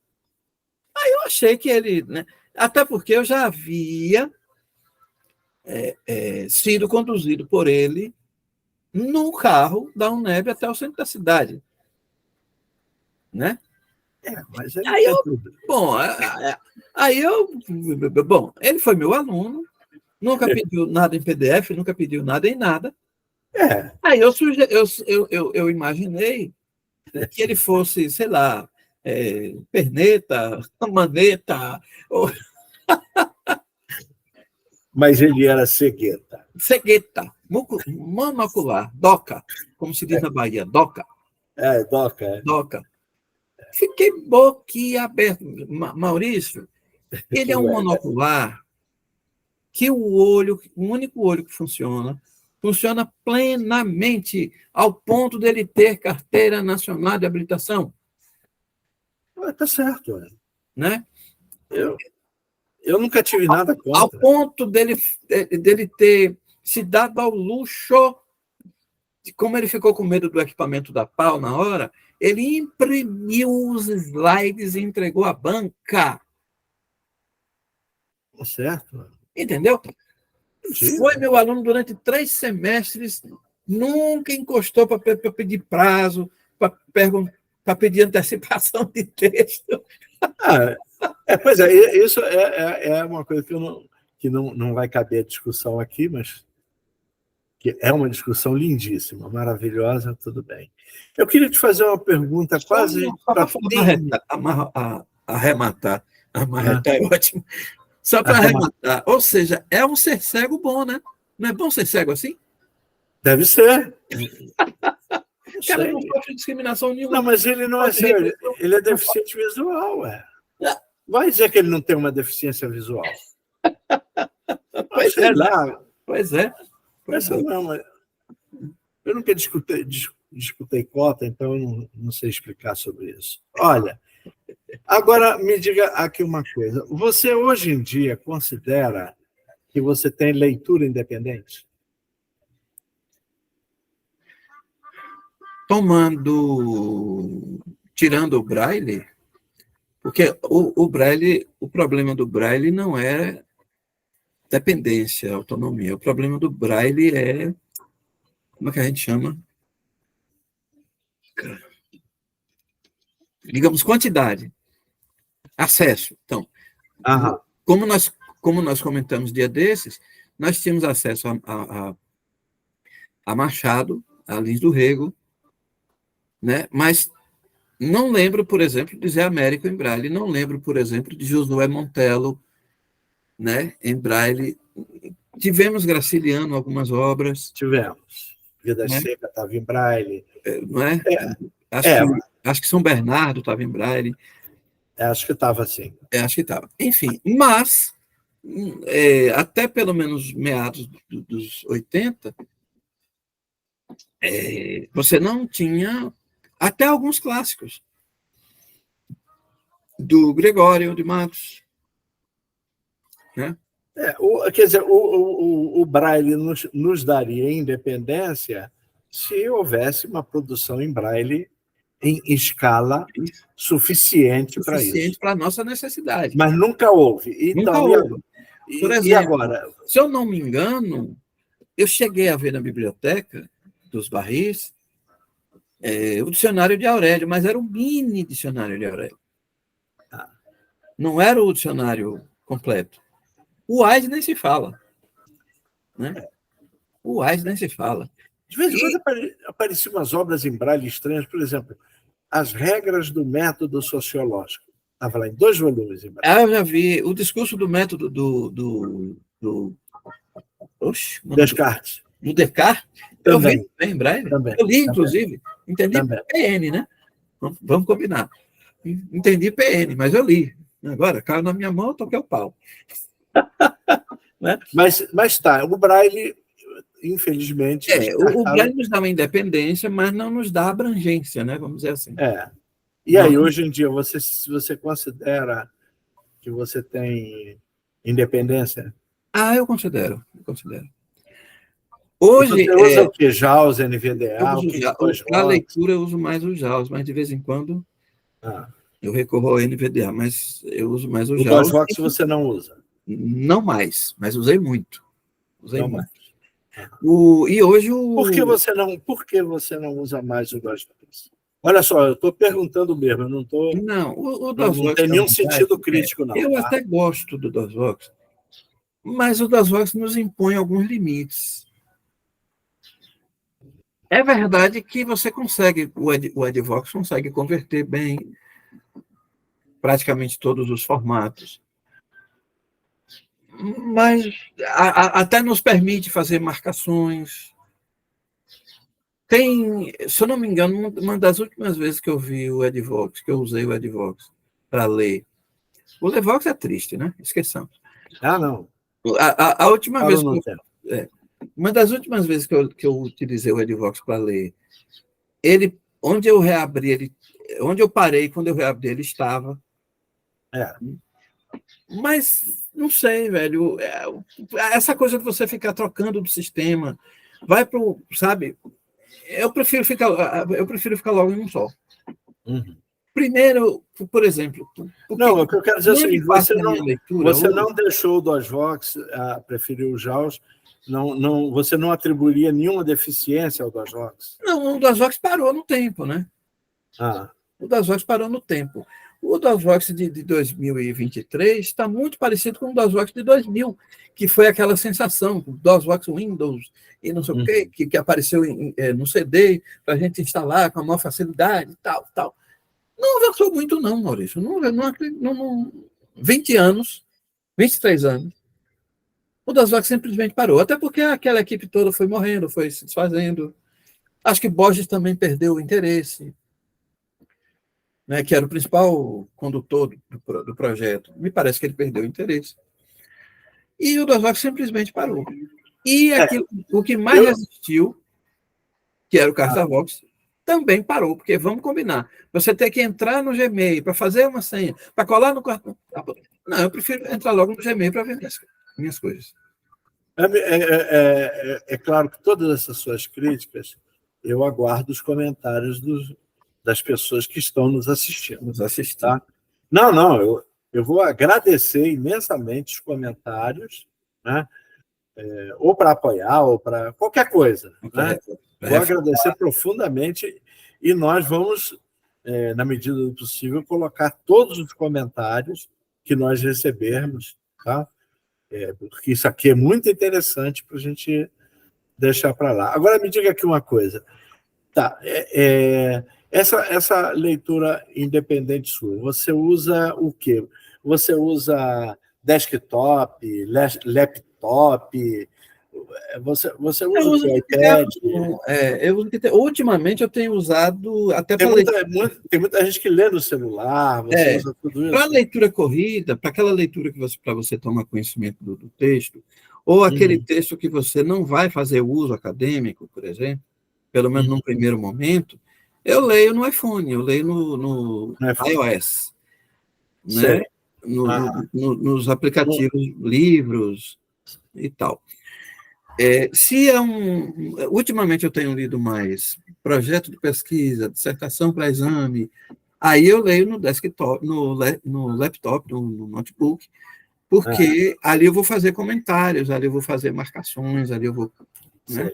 [SPEAKER 5] Aí eu achei que ele... Né? Até porque eu já havia sido conduzido por ele no carro da UNEB até o centro da cidade. Né?
[SPEAKER 4] Mas ele
[SPEAKER 5] Aí
[SPEAKER 4] tem
[SPEAKER 5] eu...
[SPEAKER 4] tudo.
[SPEAKER 5] Bom, ele foi meu aluno, nunca pediu nada em PDF, nunca pediu nada em nada. Aí eu imaginei que ele fosse, sei lá, perneta, maneta, ou
[SPEAKER 4] Mas ele era cegueta.
[SPEAKER 5] cegueta, monocular, doca, como se diz na Bahia, doca,
[SPEAKER 4] Doca.
[SPEAKER 5] doca. Fiquei boquiaberto. Maurício, ele é um monocular que o único olho que funciona plenamente ao ponto dele ter carteira nacional de habilitação.
[SPEAKER 4] Tá certo.
[SPEAKER 5] Né?
[SPEAKER 4] Eu nunca tive nada contra.
[SPEAKER 5] Ao ponto dele ter se dado ao luxo, de como ele ficou com medo do equipamento da pau na hora, ele imprimiu os slides e entregou à banca.
[SPEAKER 4] Tá certo.
[SPEAKER 5] Entendeu?
[SPEAKER 4] Sim.
[SPEAKER 5] Foi meu aluno durante 3 semestres, nunca encostou para pedir prazo, para pedir antecipação de texto.
[SPEAKER 4] Pois é, isso é uma coisa que não vai caber a discussão aqui, mas que é uma discussão lindíssima, maravilhosa, tudo bem. Eu queria te fazer uma pergunta quase para
[SPEAKER 5] arrematar. Arrematar é ótimo. Só para arrematar. Ou seja, é um ser cego bom, né? Não é bom ser cego assim?
[SPEAKER 4] Deve ser.
[SPEAKER 5] Cara, não sofre discriminação nenhuma.
[SPEAKER 4] Não, mas ele não é cego, ele é deficiente visual, Vai dizer que ele não tem uma deficiência visual.
[SPEAKER 5] Pois
[SPEAKER 4] sei lá.
[SPEAKER 5] Pois é.
[SPEAKER 4] Não, mas eu nunca disputei cota, então eu não sei explicar sobre isso. Olha, agora me diga aqui uma coisa. Você hoje em dia considera que você tem leitura independente?
[SPEAKER 5] Tirando o Braille, porque o Braille, o problema do Braille não é dependência, autonomia. O problema do Braille é, como é que a gente chama? Digamos, quantidade, acesso. Então, como nós comentamos dia desses, nós tínhamos acesso a Machado, a Lins do Rego, né? Mas não lembro, por exemplo, de Zé Américo em Braille, não lembro, por exemplo, de Josué Montello, né, em Braille. Tivemos Graciliano, algumas obras.
[SPEAKER 4] Tivemos. Vida Seca estava em Braille.
[SPEAKER 5] Não é? Acho que São Bernardo estava em Braille.
[SPEAKER 4] Acho que estava assim.
[SPEAKER 5] Acho que estava. Enfim, mas até pelo menos meados dos 80, você não tinha até alguns clássicos do Gregório de Matos, né?
[SPEAKER 4] Quer dizer, o Braille nos daria independência se houvesse uma produção em Braille em escala suficiente para isso.
[SPEAKER 5] Suficiente para a nossa necessidade.
[SPEAKER 4] Mas nunca houve. Então,
[SPEAKER 5] nunca houve. Por exemplo,
[SPEAKER 4] e agora?
[SPEAKER 5] Se eu não me engano, eu cheguei a ver na biblioteca dos Barris o dicionário de Aurélio, mas era um mini dicionário de Aurélio. Não era o dicionário completo. O Wise nem se fala. Né? O Wise nem se fala.
[SPEAKER 4] De vez em quando apareciam umas obras em Braille estranhas, por exemplo, As Regras do Método Sociológico. Estava lá em 2 volumes em Braille.
[SPEAKER 5] Eu já vi o discurso do método do
[SPEAKER 4] Descartes.
[SPEAKER 5] Do Descartes. Eu vi em Braille. Eu li, inclusive. Entendi PN, né? Vamos combinar. Entendi PN, mas eu li. Agora, caiu na minha mão, eu toquei o pau.
[SPEAKER 4] Né? Mas tá, o Braille infelizmente,
[SPEAKER 5] O
[SPEAKER 4] descartaram.
[SPEAKER 5] Braille nos dá uma independência, mas não nos dá abrangência, né? Vamos dizer assim.
[SPEAKER 4] E aí, hoje em dia, se você considera que você tem independência?
[SPEAKER 5] Eu considero. Hoje,
[SPEAKER 4] você usa o que? JAWS, NVDA?
[SPEAKER 5] eu uso para
[SPEAKER 4] DOSBox?
[SPEAKER 5] leitura, eu uso mais o JAWS, mas de vez em quando eu recorro ao NVDA, mas eu uso mais o
[SPEAKER 4] O
[SPEAKER 5] JAWS.
[SPEAKER 4] DOSBox você não usa?
[SPEAKER 5] Não mais, mas usei muito.
[SPEAKER 4] Não mais.
[SPEAKER 5] E hoje
[SPEAKER 4] Por que você não usa mais o DOSBox? Olha só, eu estou perguntando mesmo, eu não estou.
[SPEAKER 5] Não,
[SPEAKER 4] Não tem nenhum sentido crítico, não.
[SPEAKER 5] Eu até gosto do DOSBox, mas o DOSBox nos impõe alguns limites. É verdade que você consegue, o Edvox consegue converter bem praticamente todos os formatos, mas até nos permite fazer marcações. Se eu não me engano, uma das últimas vezes que eu vi o Edvox, que eu usei o Edvox para ler, o Levox é triste, né? Esqueçamos.
[SPEAKER 4] Não.
[SPEAKER 5] A última vez uma das últimas vezes que eu utilizei o Edvox para ler, onde eu parei, quando eu reabri, ele estava. Mas não sei, velho. Essa coisa de você ficar trocando do sistema, vai para o, sabe? Eu prefiro ficar logo em um só. Primeiro, por exemplo.
[SPEAKER 4] O que eu quero dizer é o seguinte: você não deixou o DOSBox, preferiu o JAWS, você não atribuiria nenhuma deficiência ao DOSBox?
[SPEAKER 5] Não, o DOSBox parou no tempo, né? O DOSBox parou no tempo. O DOSBox de 2023 está muito parecido com o DOSBox de 2000, que foi aquela sensação, o DOSBox Windows e não sei o quê, que apareceu no CD para a gente instalar com a maior facilidade e tal. Não avançou muito, não, Maurício. Não, 20 anos, 23 anos, o DOSBox simplesmente parou. Até porque aquela equipe toda foi morrendo, foi se desfazendo. Acho que Borges também perdeu o interesse, né, que era o principal condutor do projeto. Me parece que ele perdeu o interesse. E o DOSBox simplesmente parou. E o que mais resistiu, que era o CartaVox, também parou, porque vamos combinar. Você tem que entrar no Gmail para fazer uma senha, para colar no quarto. Não, eu prefiro entrar logo no Gmail para ver minhas coisas.
[SPEAKER 4] É claro que todas essas suas críticas, eu aguardo os comentários das pessoas que estão nos assistindo. Tá? Não, eu vou agradecer imensamente os comentários, né? Ou para apoiar, ou para qualquer coisa. Né? Vou agradecer profundamente e nós vamos, na medida do possível, colocar todos os comentários que nós recebermos, tá? Porque isso aqui é muito interessante para a gente deixar para lá. Agora, me diga aqui uma coisa. Tá, essa leitura independente sua, você usa o quê? Você usa desktop, laptop? Você usa o iPad?
[SPEAKER 5] Ultimamente eu tenho usado até
[SPEAKER 4] tem muita gente que lê no celular, você usa tudo isso.
[SPEAKER 5] Para leitura corrida, para aquela leitura para você tomar conhecimento do texto, ou aquele texto que você não vai fazer uso acadêmico, por exemplo, pelo menos num primeiro momento, eu leio no iPhone, eu leio no iOS, né? Nos aplicativos, livros e tal. Ultimamente eu tenho lido mais projeto de pesquisa, dissertação para exame, aí eu leio no desktop, no laptop, no notebook, porque ali eu vou fazer comentários, ali eu vou fazer marcações, ali eu vou... Né?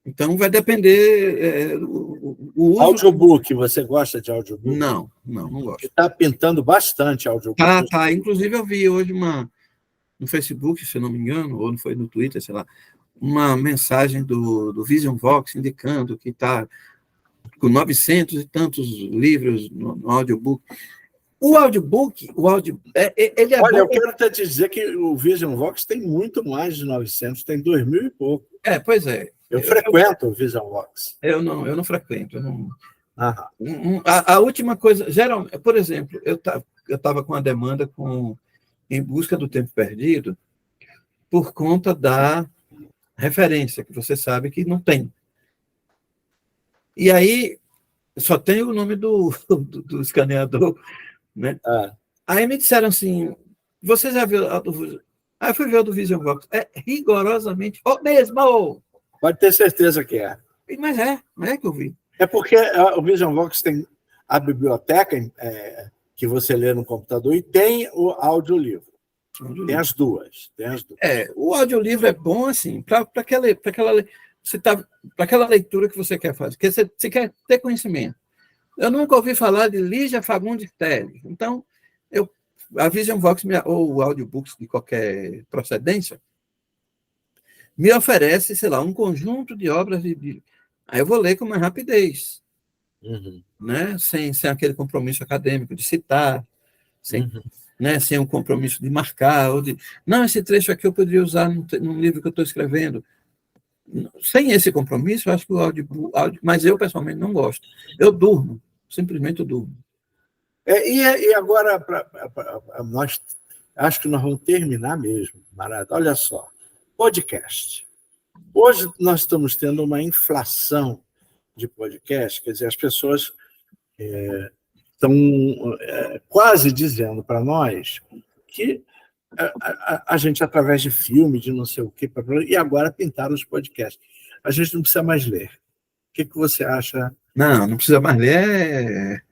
[SPEAKER 5] Então, vai depender o uso...
[SPEAKER 4] Audiobook, você gosta de audiobook?
[SPEAKER 5] Não gosto.
[SPEAKER 4] Está pintando bastante audiobook.
[SPEAKER 5] Tá. Inclusive, eu vi hoje no Facebook, se não me engano, ou foi no Twitter, sei lá, uma mensagem do Vision Vox indicando que está com 900 e tantos livros no audiobook. O audiobook, ele é...
[SPEAKER 4] Olha, eu quero até te dizer que o Vision Vox tem muito mais de 900, tem 2.000 e pouco.
[SPEAKER 5] Pois é.
[SPEAKER 4] Eu frequento o Vision Vox.
[SPEAKER 5] Eu não frequento. A última coisa... Geralmente, por exemplo, eu estava com a demanda Em Busca do Tempo Perdido por conta referência, que você sabe que não tem. E aí, só tem o nome do escaneador, né? Aí me disseram assim, você já viu... Aí eu fui ver o do Vision Vox. É rigorosamente o mesmo.
[SPEAKER 4] Pode ter certeza que é.
[SPEAKER 5] Mas não é que eu vi.
[SPEAKER 4] É porque o Vision Vox tem a biblioteca que você lê no computador e tem o audiolivro. Tem as duas.
[SPEAKER 5] O audiolivro é bom assim, para aquela leitura que você quer fazer, que você quer ter conhecimento. Eu nunca ouvi falar de Lígia Fagundes Telles. Então, a Vision Vox, ou audiobooks de qualquer procedência, me oferece, sei lá, um conjunto de obras aí eu vou ler com mais rapidez, né? Sem aquele compromisso acadêmico de citar, sem um compromisso de marcar, ou de... Não, esse trecho aqui eu poderia usar num livro que eu estou escrevendo. Sem esse compromisso, eu acho que o áudio... Mas eu, pessoalmente, não gosto. Eu durmo. Simplesmente eu durmo.
[SPEAKER 4] E agora, acho que nós vamos terminar mesmo, Marada. Olha só. Podcast. Hoje nós estamos tendo uma inflação de podcast, quer dizer, as pessoas estão quase dizendo para nós que a gente, através de filme, de não sei o quê, e agora pintaram os podcasts. A gente não precisa mais ler. O que você acha?
[SPEAKER 5] Não precisa mais ler.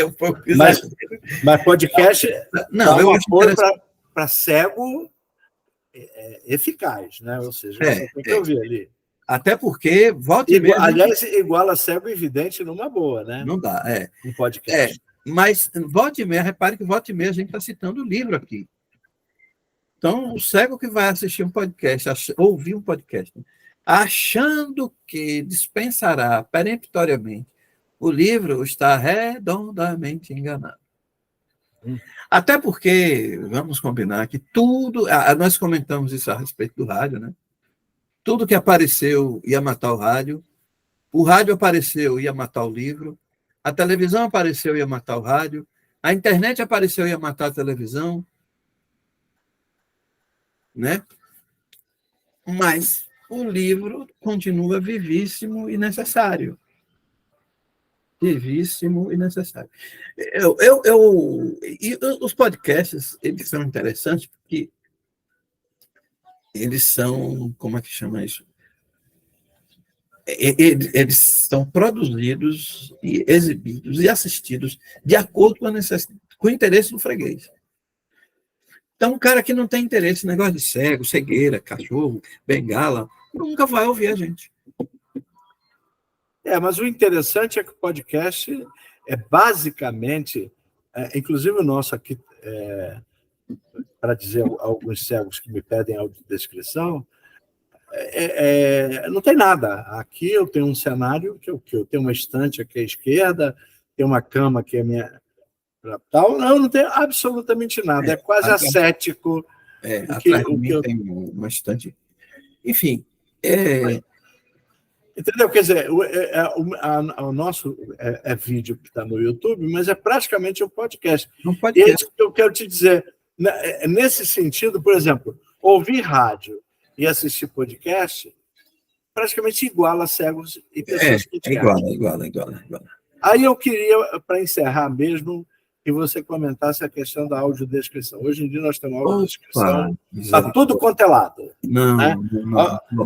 [SPEAKER 5] Um pouco
[SPEAKER 4] mas podcast
[SPEAKER 5] não, eu acho
[SPEAKER 4] para cego eficaz, né? Ou seja, você tem que ouvir ali.
[SPEAKER 5] Até porque volta e meia...
[SPEAKER 4] Aliás, iguala cego e vidente numa boa, né?
[SPEAKER 5] Não dá,
[SPEAKER 4] Um podcast.
[SPEAKER 5] Mas volta e meia, repare que volta e meia a gente está citando o livro aqui. Então, o cego que vai assistir um podcast, ouvir um podcast, achando que dispensará peremptoriamente o livro, está redondamente enganado. Até porque, vamos combinar que tudo... Nós comentamos isso a respeito do rádio, né? Tudo que apareceu ia matar o rádio apareceu ia matar o livro, a televisão apareceu ia matar o rádio, a internet apareceu ia matar a televisão, né? Mas o livro continua vivíssimo e necessário. Vivíssimo e necessário. E os podcasts, eles são interessantes porque eles são, como é que chama isso? Eles são produzidos e exibidos e assistidos de acordo com o interesse do freguês. Então, um cara que não tem interesse em negócio de cego, cegueira, cachorro, bengala, nunca vai ouvir a gente.
[SPEAKER 4] Mas o interessante é que o podcast é basicamente, inclusive o nosso aqui, para dizer a alguns cegos que me pedem audiodescrição, não tem nada. Aqui eu tenho um cenário que eu tenho uma estante aqui à esquerda, tem uma cama que é minha... Tal. Não tem absolutamente nada. É quase ascético.
[SPEAKER 5] Atrás de mim tem uma estante. Enfim...
[SPEAKER 4] Entendeu? Quer dizer, o nosso vídeo que está no YouTube, mas é praticamente um podcast. E é isso que eu quero te dizer. Nesse sentido, por exemplo, ouvir rádio e assistir podcast praticamente iguala cegos e pessoas que
[SPEAKER 5] iguala.
[SPEAKER 4] Aí eu queria, para encerrar mesmo, que você comentasse a questão da audiodescrição. Hoje em dia nós temos audiodescrição, está tudo quanto é lado.
[SPEAKER 5] Não.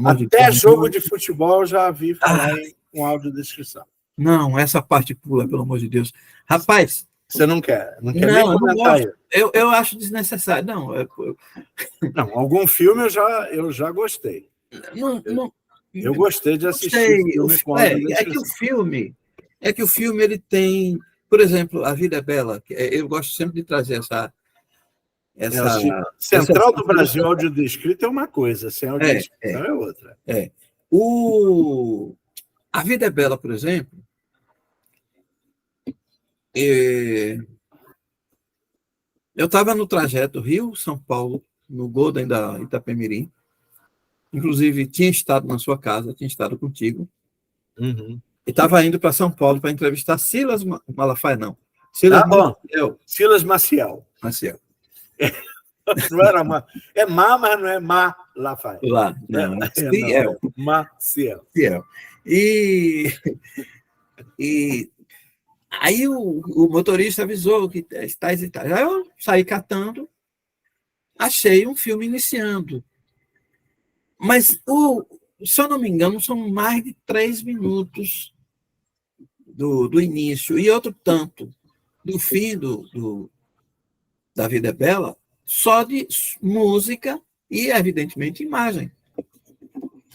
[SPEAKER 4] Até jogo de futebol já vi falar com audiodescrição.
[SPEAKER 5] Não, essa parte pula, pelo amor de Deus. Rapaz...
[SPEAKER 4] Você não quer nem comentar isso?
[SPEAKER 5] Eu acho desnecessário. Não,
[SPEAKER 4] algum filme eu já gostei. Eu gostei de assistir filme com audiodescrição.
[SPEAKER 5] É que o filme ele tem... Por exemplo, A Vida é Bela. Eu gosto sempre de trazer essa
[SPEAKER 4] Central do Brasil audiodescrita é uma coisa, sem audiodescrição é outra.
[SPEAKER 5] A Vida é Bela, por exemplo, eu estava no trajeto Rio-São Paulo, no Golden da Itapemirim. Inclusive, tinha estado na sua casa, tinha estado contigo. E estava indo para São Paulo para entrevistar Silas Malafaia, não.
[SPEAKER 4] Silas Maciel.
[SPEAKER 5] Maciel.
[SPEAKER 4] Não era mas não é Lafayette.
[SPEAKER 5] Lá, não, Maciel.
[SPEAKER 4] Maciel.
[SPEAKER 5] Maciel. E aí o motorista avisou que tais e tais. Aí eu saí catando, achei um filme iniciando. Mas, se eu não me engano, são mais de 3 minutos do início e outro tanto do fim da Vida é Bela, só de música e, evidentemente, imagem.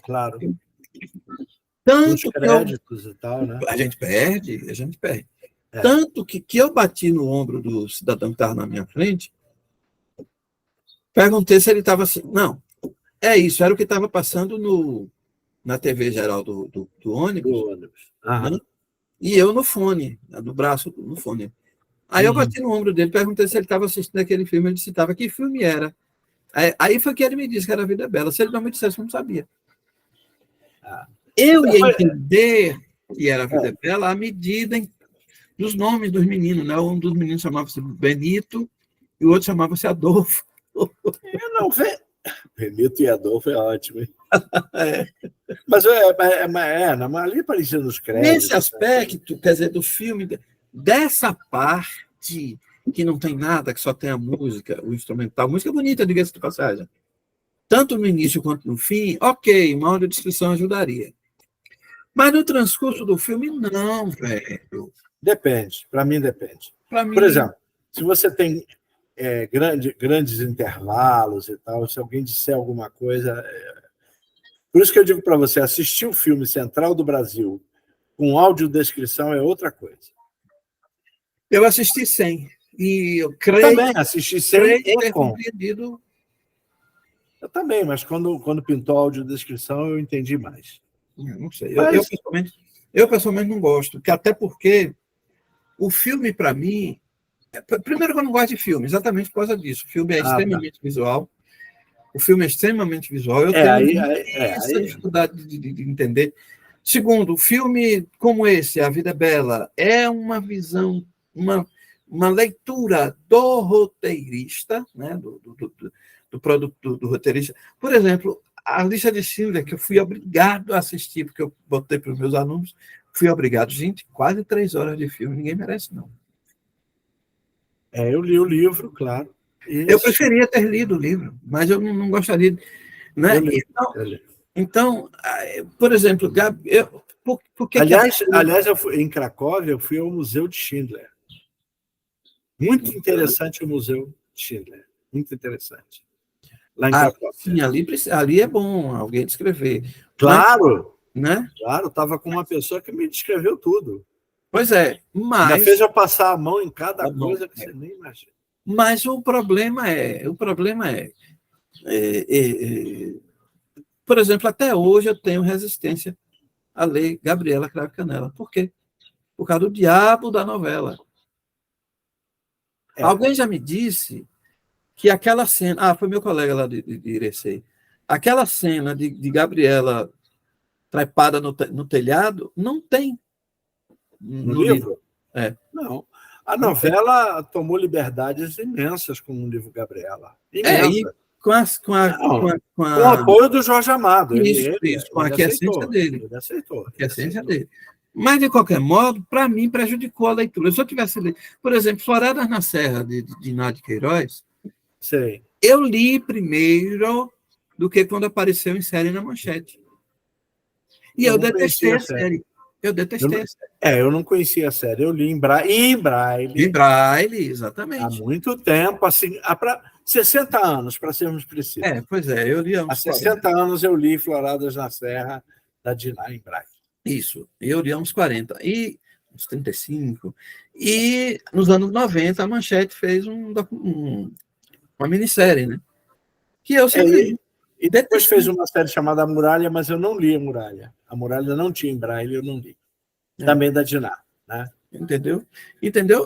[SPEAKER 4] Claro. Os
[SPEAKER 5] Tanto que
[SPEAKER 4] créditos e tal, né?
[SPEAKER 5] a gente perde.
[SPEAKER 4] É.
[SPEAKER 5] Tanto que eu bati no ombro do cidadão que estava na minha frente, perguntei se ele estava assim. Não, é isso, era o que estava passando na TV geral do ônibus,
[SPEAKER 4] Do ônibus. Aham.
[SPEAKER 5] né? E eu no fone, no braço, no fone. Aí eu bati no ombro dele, perguntei se ele estava assistindo aquele filme, ele disse que que filme era. Aí foi que ele me disse que era A Vida é Bela. Se ele não me dissesse, eu não sabia. Eu ia entender que era A Vida é Bela à medida dos nomes dos meninos, né? Um dos meninos chamava-se Benito e o outro chamava-se Adolfo.
[SPEAKER 4] Eu não vejo. Benito e Adolfo é ótimo, hein?
[SPEAKER 5] É.
[SPEAKER 4] Mas ali aparecia nos créditos.
[SPEAKER 5] Nesse aspecto, quer dizer, do filme, dessa parte que não tem nada, que só tem a música, o instrumental, música bonita, diga-se de passagem. Tanto no início quanto no fim, ok, uma audiodescrição ajudaria. Mas no transcurso do filme, não, velho.
[SPEAKER 4] Depende, para mim depende. Por exemplo, se você tem grandes intervalos e tal, se alguém disser alguma coisa... Por isso que eu digo para você, assistir o filme Central do Brasil com audiodescrição é outra coisa.
[SPEAKER 5] Eu assisti sem. E eu creio...
[SPEAKER 4] Também assisti sem
[SPEAKER 5] ter
[SPEAKER 4] com.
[SPEAKER 5] compreendido.
[SPEAKER 4] Eu também, mas quando pintou a audiodescrição, eu entendi mais.
[SPEAKER 5] Não sei.
[SPEAKER 4] Mas...
[SPEAKER 5] Eu pessoalmente não gosto, até porque o filme, para mim... Primeiro que eu não gosto de filme, exatamente por causa disso. O filme é extremamente visual. O filme é extremamente visual. Eu tenho essa dificuldade de entender. Segundo, o filme como esse, A Vida é Bela, é uma visão, uma leitura do roteirista, né? do roteirista. Por exemplo, a lista de Schindler, que eu fui obrigado a assistir, porque eu botei para os meus alunos, fui obrigado. Gente, quase 3 horas de filme, ninguém merece, não.
[SPEAKER 4] Eu li o livro, claro.
[SPEAKER 5] Eu preferia ter lido o livro, mas eu não gostaria. Né? Então, por exemplo,
[SPEAKER 4] aliás, eu fui, em Cracóvia, eu fui ao Museu de Schindler. Muito interessante o Museu de Schindler. Muito interessante. Lá em Cracóvia.
[SPEAKER 5] Sim, ali é bom alguém descrever.
[SPEAKER 4] Claro!
[SPEAKER 5] Né?
[SPEAKER 4] Claro, estava com uma pessoa que me descreveu tudo.
[SPEAKER 5] Pois é, mas...
[SPEAKER 4] Já fez eu passar a mão em cada coisa que você nem imagina.
[SPEAKER 5] Mas o problema por exemplo, até hoje eu tenho resistência a ler Gabriela Cravo e Canela. Por quê? Por causa do diabo da novela. Alguém já me disse que aquela cena... foi meu colega lá de Irecê. Aquela cena de Gabriela trepada no telhado não tem
[SPEAKER 4] no livro.
[SPEAKER 5] Não.
[SPEAKER 4] A novela tomou liberdades imensas com o livro Gabriela. Imensa.
[SPEAKER 5] Com
[SPEAKER 4] o apoio do Jorge Amado.
[SPEAKER 5] Isso, com a aquiescência dele.
[SPEAKER 4] Ele aceitou.
[SPEAKER 5] Dele. Mas, de qualquer modo, para mim, prejudicou a leitura. Se eu tivesse lido, por exemplo, Floradas na Serra, de Nádio Queiroz,
[SPEAKER 4] sei.
[SPEAKER 5] Eu li primeiro do que quando apareceu em série na Manchete. E eu detestei a série. Eu detestei a série.
[SPEAKER 4] Eu não conhecia a série. Eu li em Braille.
[SPEAKER 5] Em Braille, exatamente.
[SPEAKER 4] Há muito tempo, assim, há 60 anos, para sermos precisos.
[SPEAKER 5] Pois é, eu li
[SPEAKER 4] há 60 anos eu li Floradas na Serra, da Diná, em Braille.
[SPEAKER 5] Isso, eu li há uns 40, e uns 35. E nos anos 90, a Manchete fez uma minissérie, né? Que eu sempre...
[SPEAKER 4] E depois fez uma série chamada A Muralha, mas eu não li A Muralha. A Muralha não tinha em Braille, eu não li. Também da Diná, né?
[SPEAKER 5] Entendeu?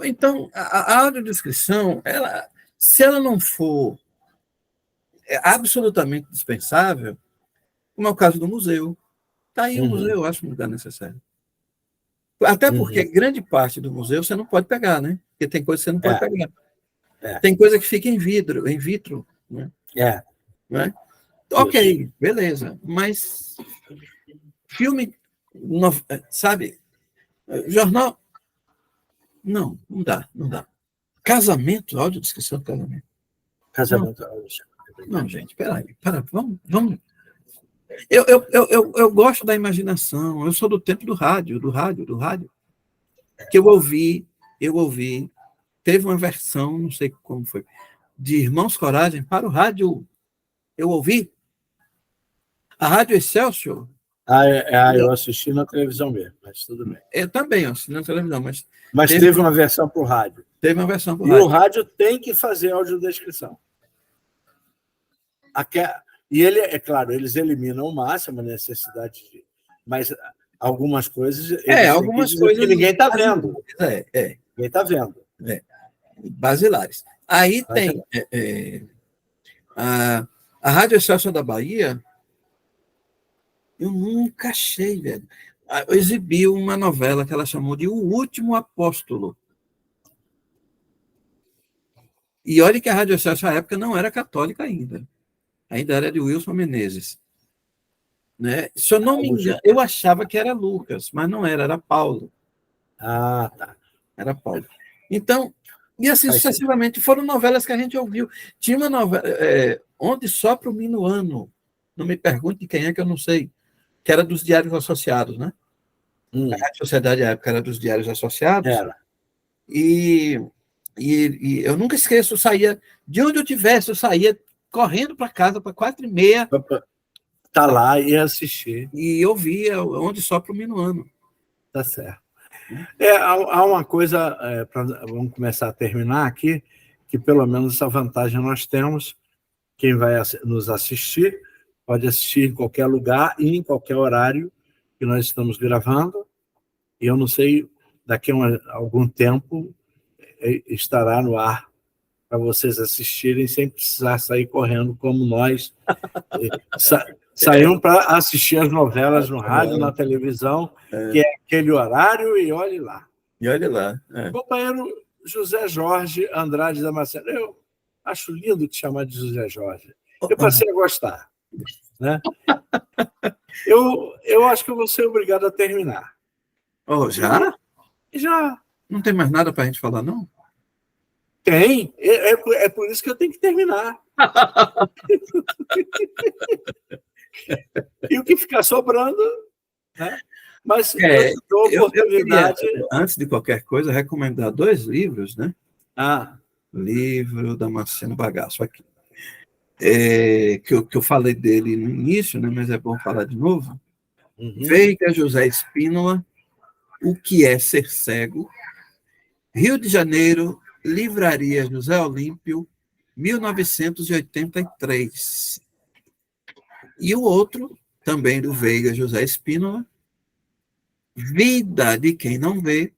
[SPEAKER 5] Então, a audiodescrição, se ela não for absolutamente dispensável, como é o caso do museu, está aí o museu, eu acho um lugar necessário. Até porque grande parte do museu você não pode pegar, né? Porque tem coisa que você não pode pegar. Tem coisa que fica em vitro, né?
[SPEAKER 4] Né?
[SPEAKER 5] Ok, beleza. Mas filme, sabe? Jornal, não dá, não dá. Casamento, audiodescrição de casamento.
[SPEAKER 4] Casamento.
[SPEAKER 5] Não, gente, peraí, vamos. Eu gosto da imaginação, eu sou do tempo do rádio, que eu ouvi, teve uma versão, não sei como foi, de Irmãos Coragem para o rádio, eu ouvi, a Rádio Excelsior.
[SPEAKER 4] Eu assisti na televisão mesmo, mas tudo bem.
[SPEAKER 5] Eu também assisti na televisão,
[SPEAKER 4] mas teve uma versão para o rádio.
[SPEAKER 5] Teve uma versão para o
[SPEAKER 4] rádio.
[SPEAKER 5] E
[SPEAKER 4] o rádio tem que fazer audiodescrição. E ele, é claro, eles eliminam o máximo a necessidade de. Mas algumas coisas.
[SPEAKER 5] Algumas coisas.
[SPEAKER 4] Que ninguém está vendo.
[SPEAKER 5] Ninguém
[SPEAKER 4] está vendo.
[SPEAKER 5] Basilares. Aí tem a Rádio Excelsior da Bahia. Eu nunca achei, velho. Exibiu uma novela que ela chamou de O Último Apóstolo. E olha que a Rádio Excelsior, na época, não era católica ainda. Ainda era de Wilson Menezes. Né? Se eu não me engano, eu achava que era Lucas, mas não era Paulo.
[SPEAKER 4] Ah, tá.
[SPEAKER 5] Era Paulo. Então, e assim sucessivamente, foram novelas que a gente ouviu. Tinha uma novela, Onde Sopra o Minuano, não me pergunte de quem é, que eu não sei, que era dos Diários Associados, né? A Rádio Sociedade, à época, era dos Diários Associados.
[SPEAKER 4] Era.
[SPEAKER 5] E eu nunca esqueço, eu saía, de onde eu tivesse, eu saía correndo para casa, para 4h30.
[SPEAKER 4] Tá lá e assistir.
[SPEAKER 5] E eu via Onde Sopra o Minuano.
[SPEAKER 4] Tá certo. Há uma coisa, vamos começar a terminar aqui, que pelo menos essa vantagem nós temos. Quem vai nos assistir pode assistir em qualquer lugar e em qualquer horário que nós estamos gravando. E eu não sei, daqui a algum tempo estará no ar para vocês assistirem sem precisar sair correndo como nós. Saímos para assistir as novelas no rádio, na televisão, que é aquele horário, e olhe lá. Companheiro José Jorge Andrade Damasceno, eu acho lindo te chamar de José Jorge. Eu passei a gostar. Né? Eu acho que eu vou ser obrigado a terminar.
[SPEAKER 5] Já?
[SPEAKER 4] Já.
[SPEAKER 5] Não tem mais nada para a gente falar, não?
[SPEAKER 4] Tem. É por isso que eu tenho que terminar. E o que ficar sobrando, né? Mas
[SPEAKER 5] eu queria, antes de qualquer coisa, recomendar 2 livros, né? Livro Damasceno Bagaço, aqui. Que eu falei dele no início, né? Mas é bom falar de novo. Veiga José Espínola, O que é Ser Cego? Rio de Janeiro, Livraria José Olímpio, 1983. E o outro, também do Veiga José Espínola, Vida de Quem Não Vê,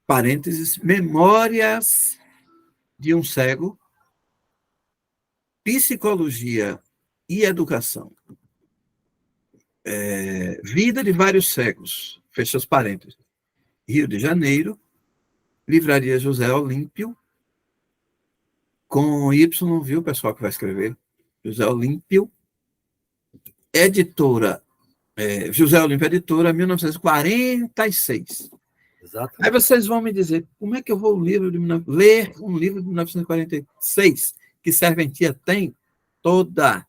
[SPEAKER 5] parênteses, Memórias de um Cego, Psicologia e Educação. Vida de Vários Cegos, fecha os parênteses. Rio de Janeiro, Livraria José Olímpio, com Y, viu, pessoal que vai escrever? José Olímpio, editora, José Olímpio Editora, 1946.
[SPEAKER 4] Exatamente.
[SPEAKER 5] Aí vocês vão me dizer, como é que eu vou ler um livro de 1946, que Serventia tem? Toda.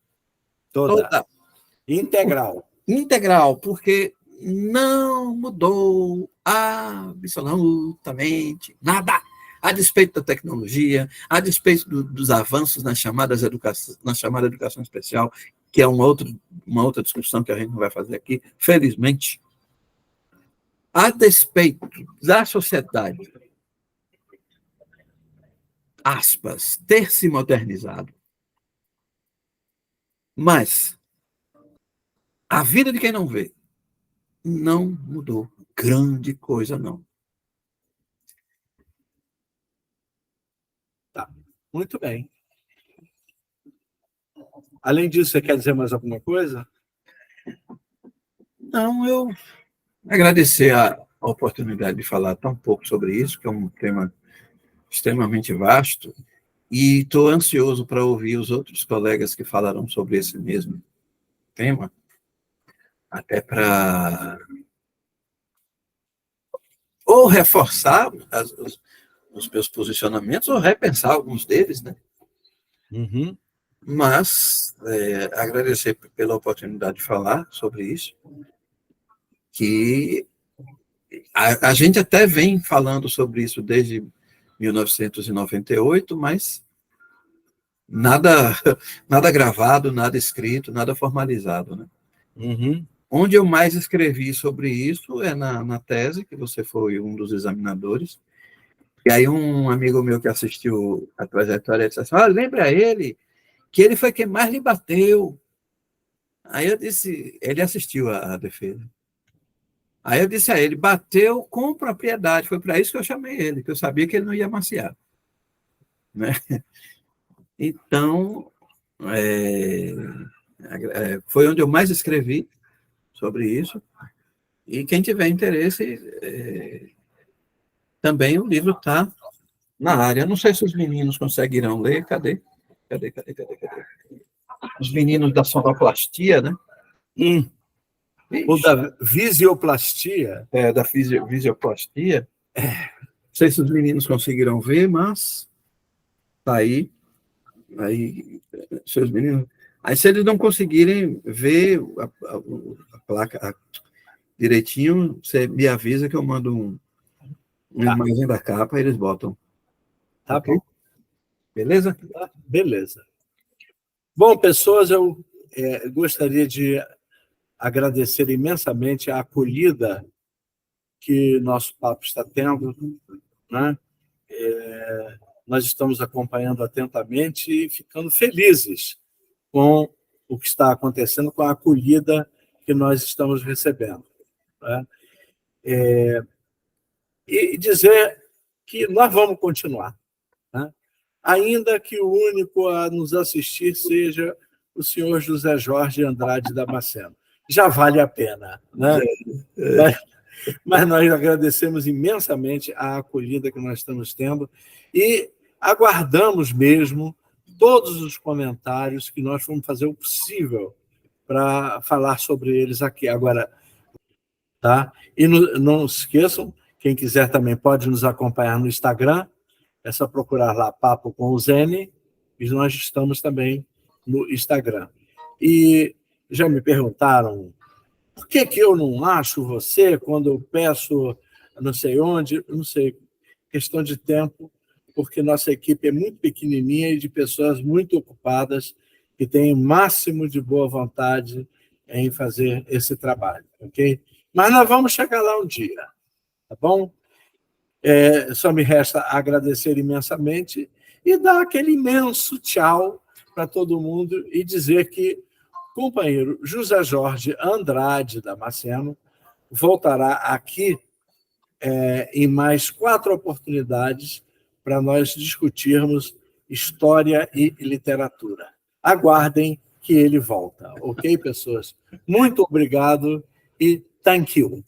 [SPEAKER 5] Integral, porque não mudou absolutamente nada. A despeito da tecnologia, a despeito dos avanços na chamada educação especial, que é uma outra discussão que a gente não vai fazer aqui, felizmente. A despeito da sociedade, aspas, ter se modernizado, mas a vida de quem não vê não mudou grande coisa, não.
[SPEAKER 4] Tá, muito bem. Além disso, você quer dizer mais alguma coisa?
[SPEAKER 5] Não, eu agradecer a oportunidade de falar tão pouco sobre isso, que é um tema extremamente vasto, E estou ansioso para ouvir os outros colegas que falarão sobre esse mesmo tema, até para ou reforçar os meus posicionamentos ou repensar alguns deles, né?
[SPEAKER 4] Uhum.
[SPEAKER 5] Mas agradecer pela oportunidade de falar sobre isso, que a gente até vem falando sobre isso desde 1998, mas nada, nada gravado, nada escrito, nada formalizado, né?
[SPEAKER 4] Uhum.
[SPEAKER 5] Onde eu mais escrevi sobre isso é na tese, que você foi um dos examinadores. E aí um amigo meu que assistiu a trajetória disse assim, lembra ele que ele foi quem mais lhe bateu. Aí eu disse, ele assistiu a defesa. Aí eu disse a ele, bateu com propriedade. Foi para isso que eu chamei ele, que eu sabia que ele não ia maciar. Né? Então, foi onde eu mais escrevi sobre isso. E quem tiver interesse, também o livro está na área. Eu não sei se os meninos conseguirão ler. Cadê? Os meninos da sonoplastia, né?
[SPEAKER 4] O da visioplastia.
[SPEAKER 5] Da fisioplastia. Não sei se os meninos conseguirão ver, mas tá aí. Seus meninos. Aí, se eles não conseguirem ver a placa direitinho, você me avisa que eu mando uma imagem da capa e eles botam.
[SPEAKER 4] Tá okay? Bom.
[SPEAKER 5] Beleza?
[SPEAKER 4] Tá, beleza. Bom, pessoas, eu gostaria de agradecer imensamente a acolhida que nosso papo está tendo, né? Nós estamos acompanhando atentamente e ficando felizes com o que está acontecendo, com a acolhida que nós estamos recebendo. Né? E dizer que nós vamos continuar. Né? Ainda que o único a nos assistir seja o senhor José Jorge Andrade Damasceno. Já vale a pena. Né? Mas nós agradecemos imensamente a acolhida que nós estamos tendo e aguardamos mesmo todos os comentários que nós vamos fazer o possível para falar sobre eles aqui. Agora, tá? E não se esqueçam, quem quiser também pode nos acompanhar no Instagram, é só procurar lá Papo com o Zene, e nós estamos também no Instagram. E já me perguntaram por que eu não acho você quando eu peço não sei onde, não sei, questão de tempo, porque nossa equipe é muito pequenininha e de pessoas muito ocupadas que têm o máximo de boa vontade em fazer esse trabalho, ok? Mas nós vamos chegar lá um dia, tá bom? Só me resta agradecer imensamente e dar aquele imenso tchau para todo mundo e dizer que o companheiro José Jorge Andrade Damasceno voltará aqui em mais 4 oportunidades para nós discutirmos história e literatura. Aguardem que ele volta, ok, pessoas? Muito obrigado e thank you.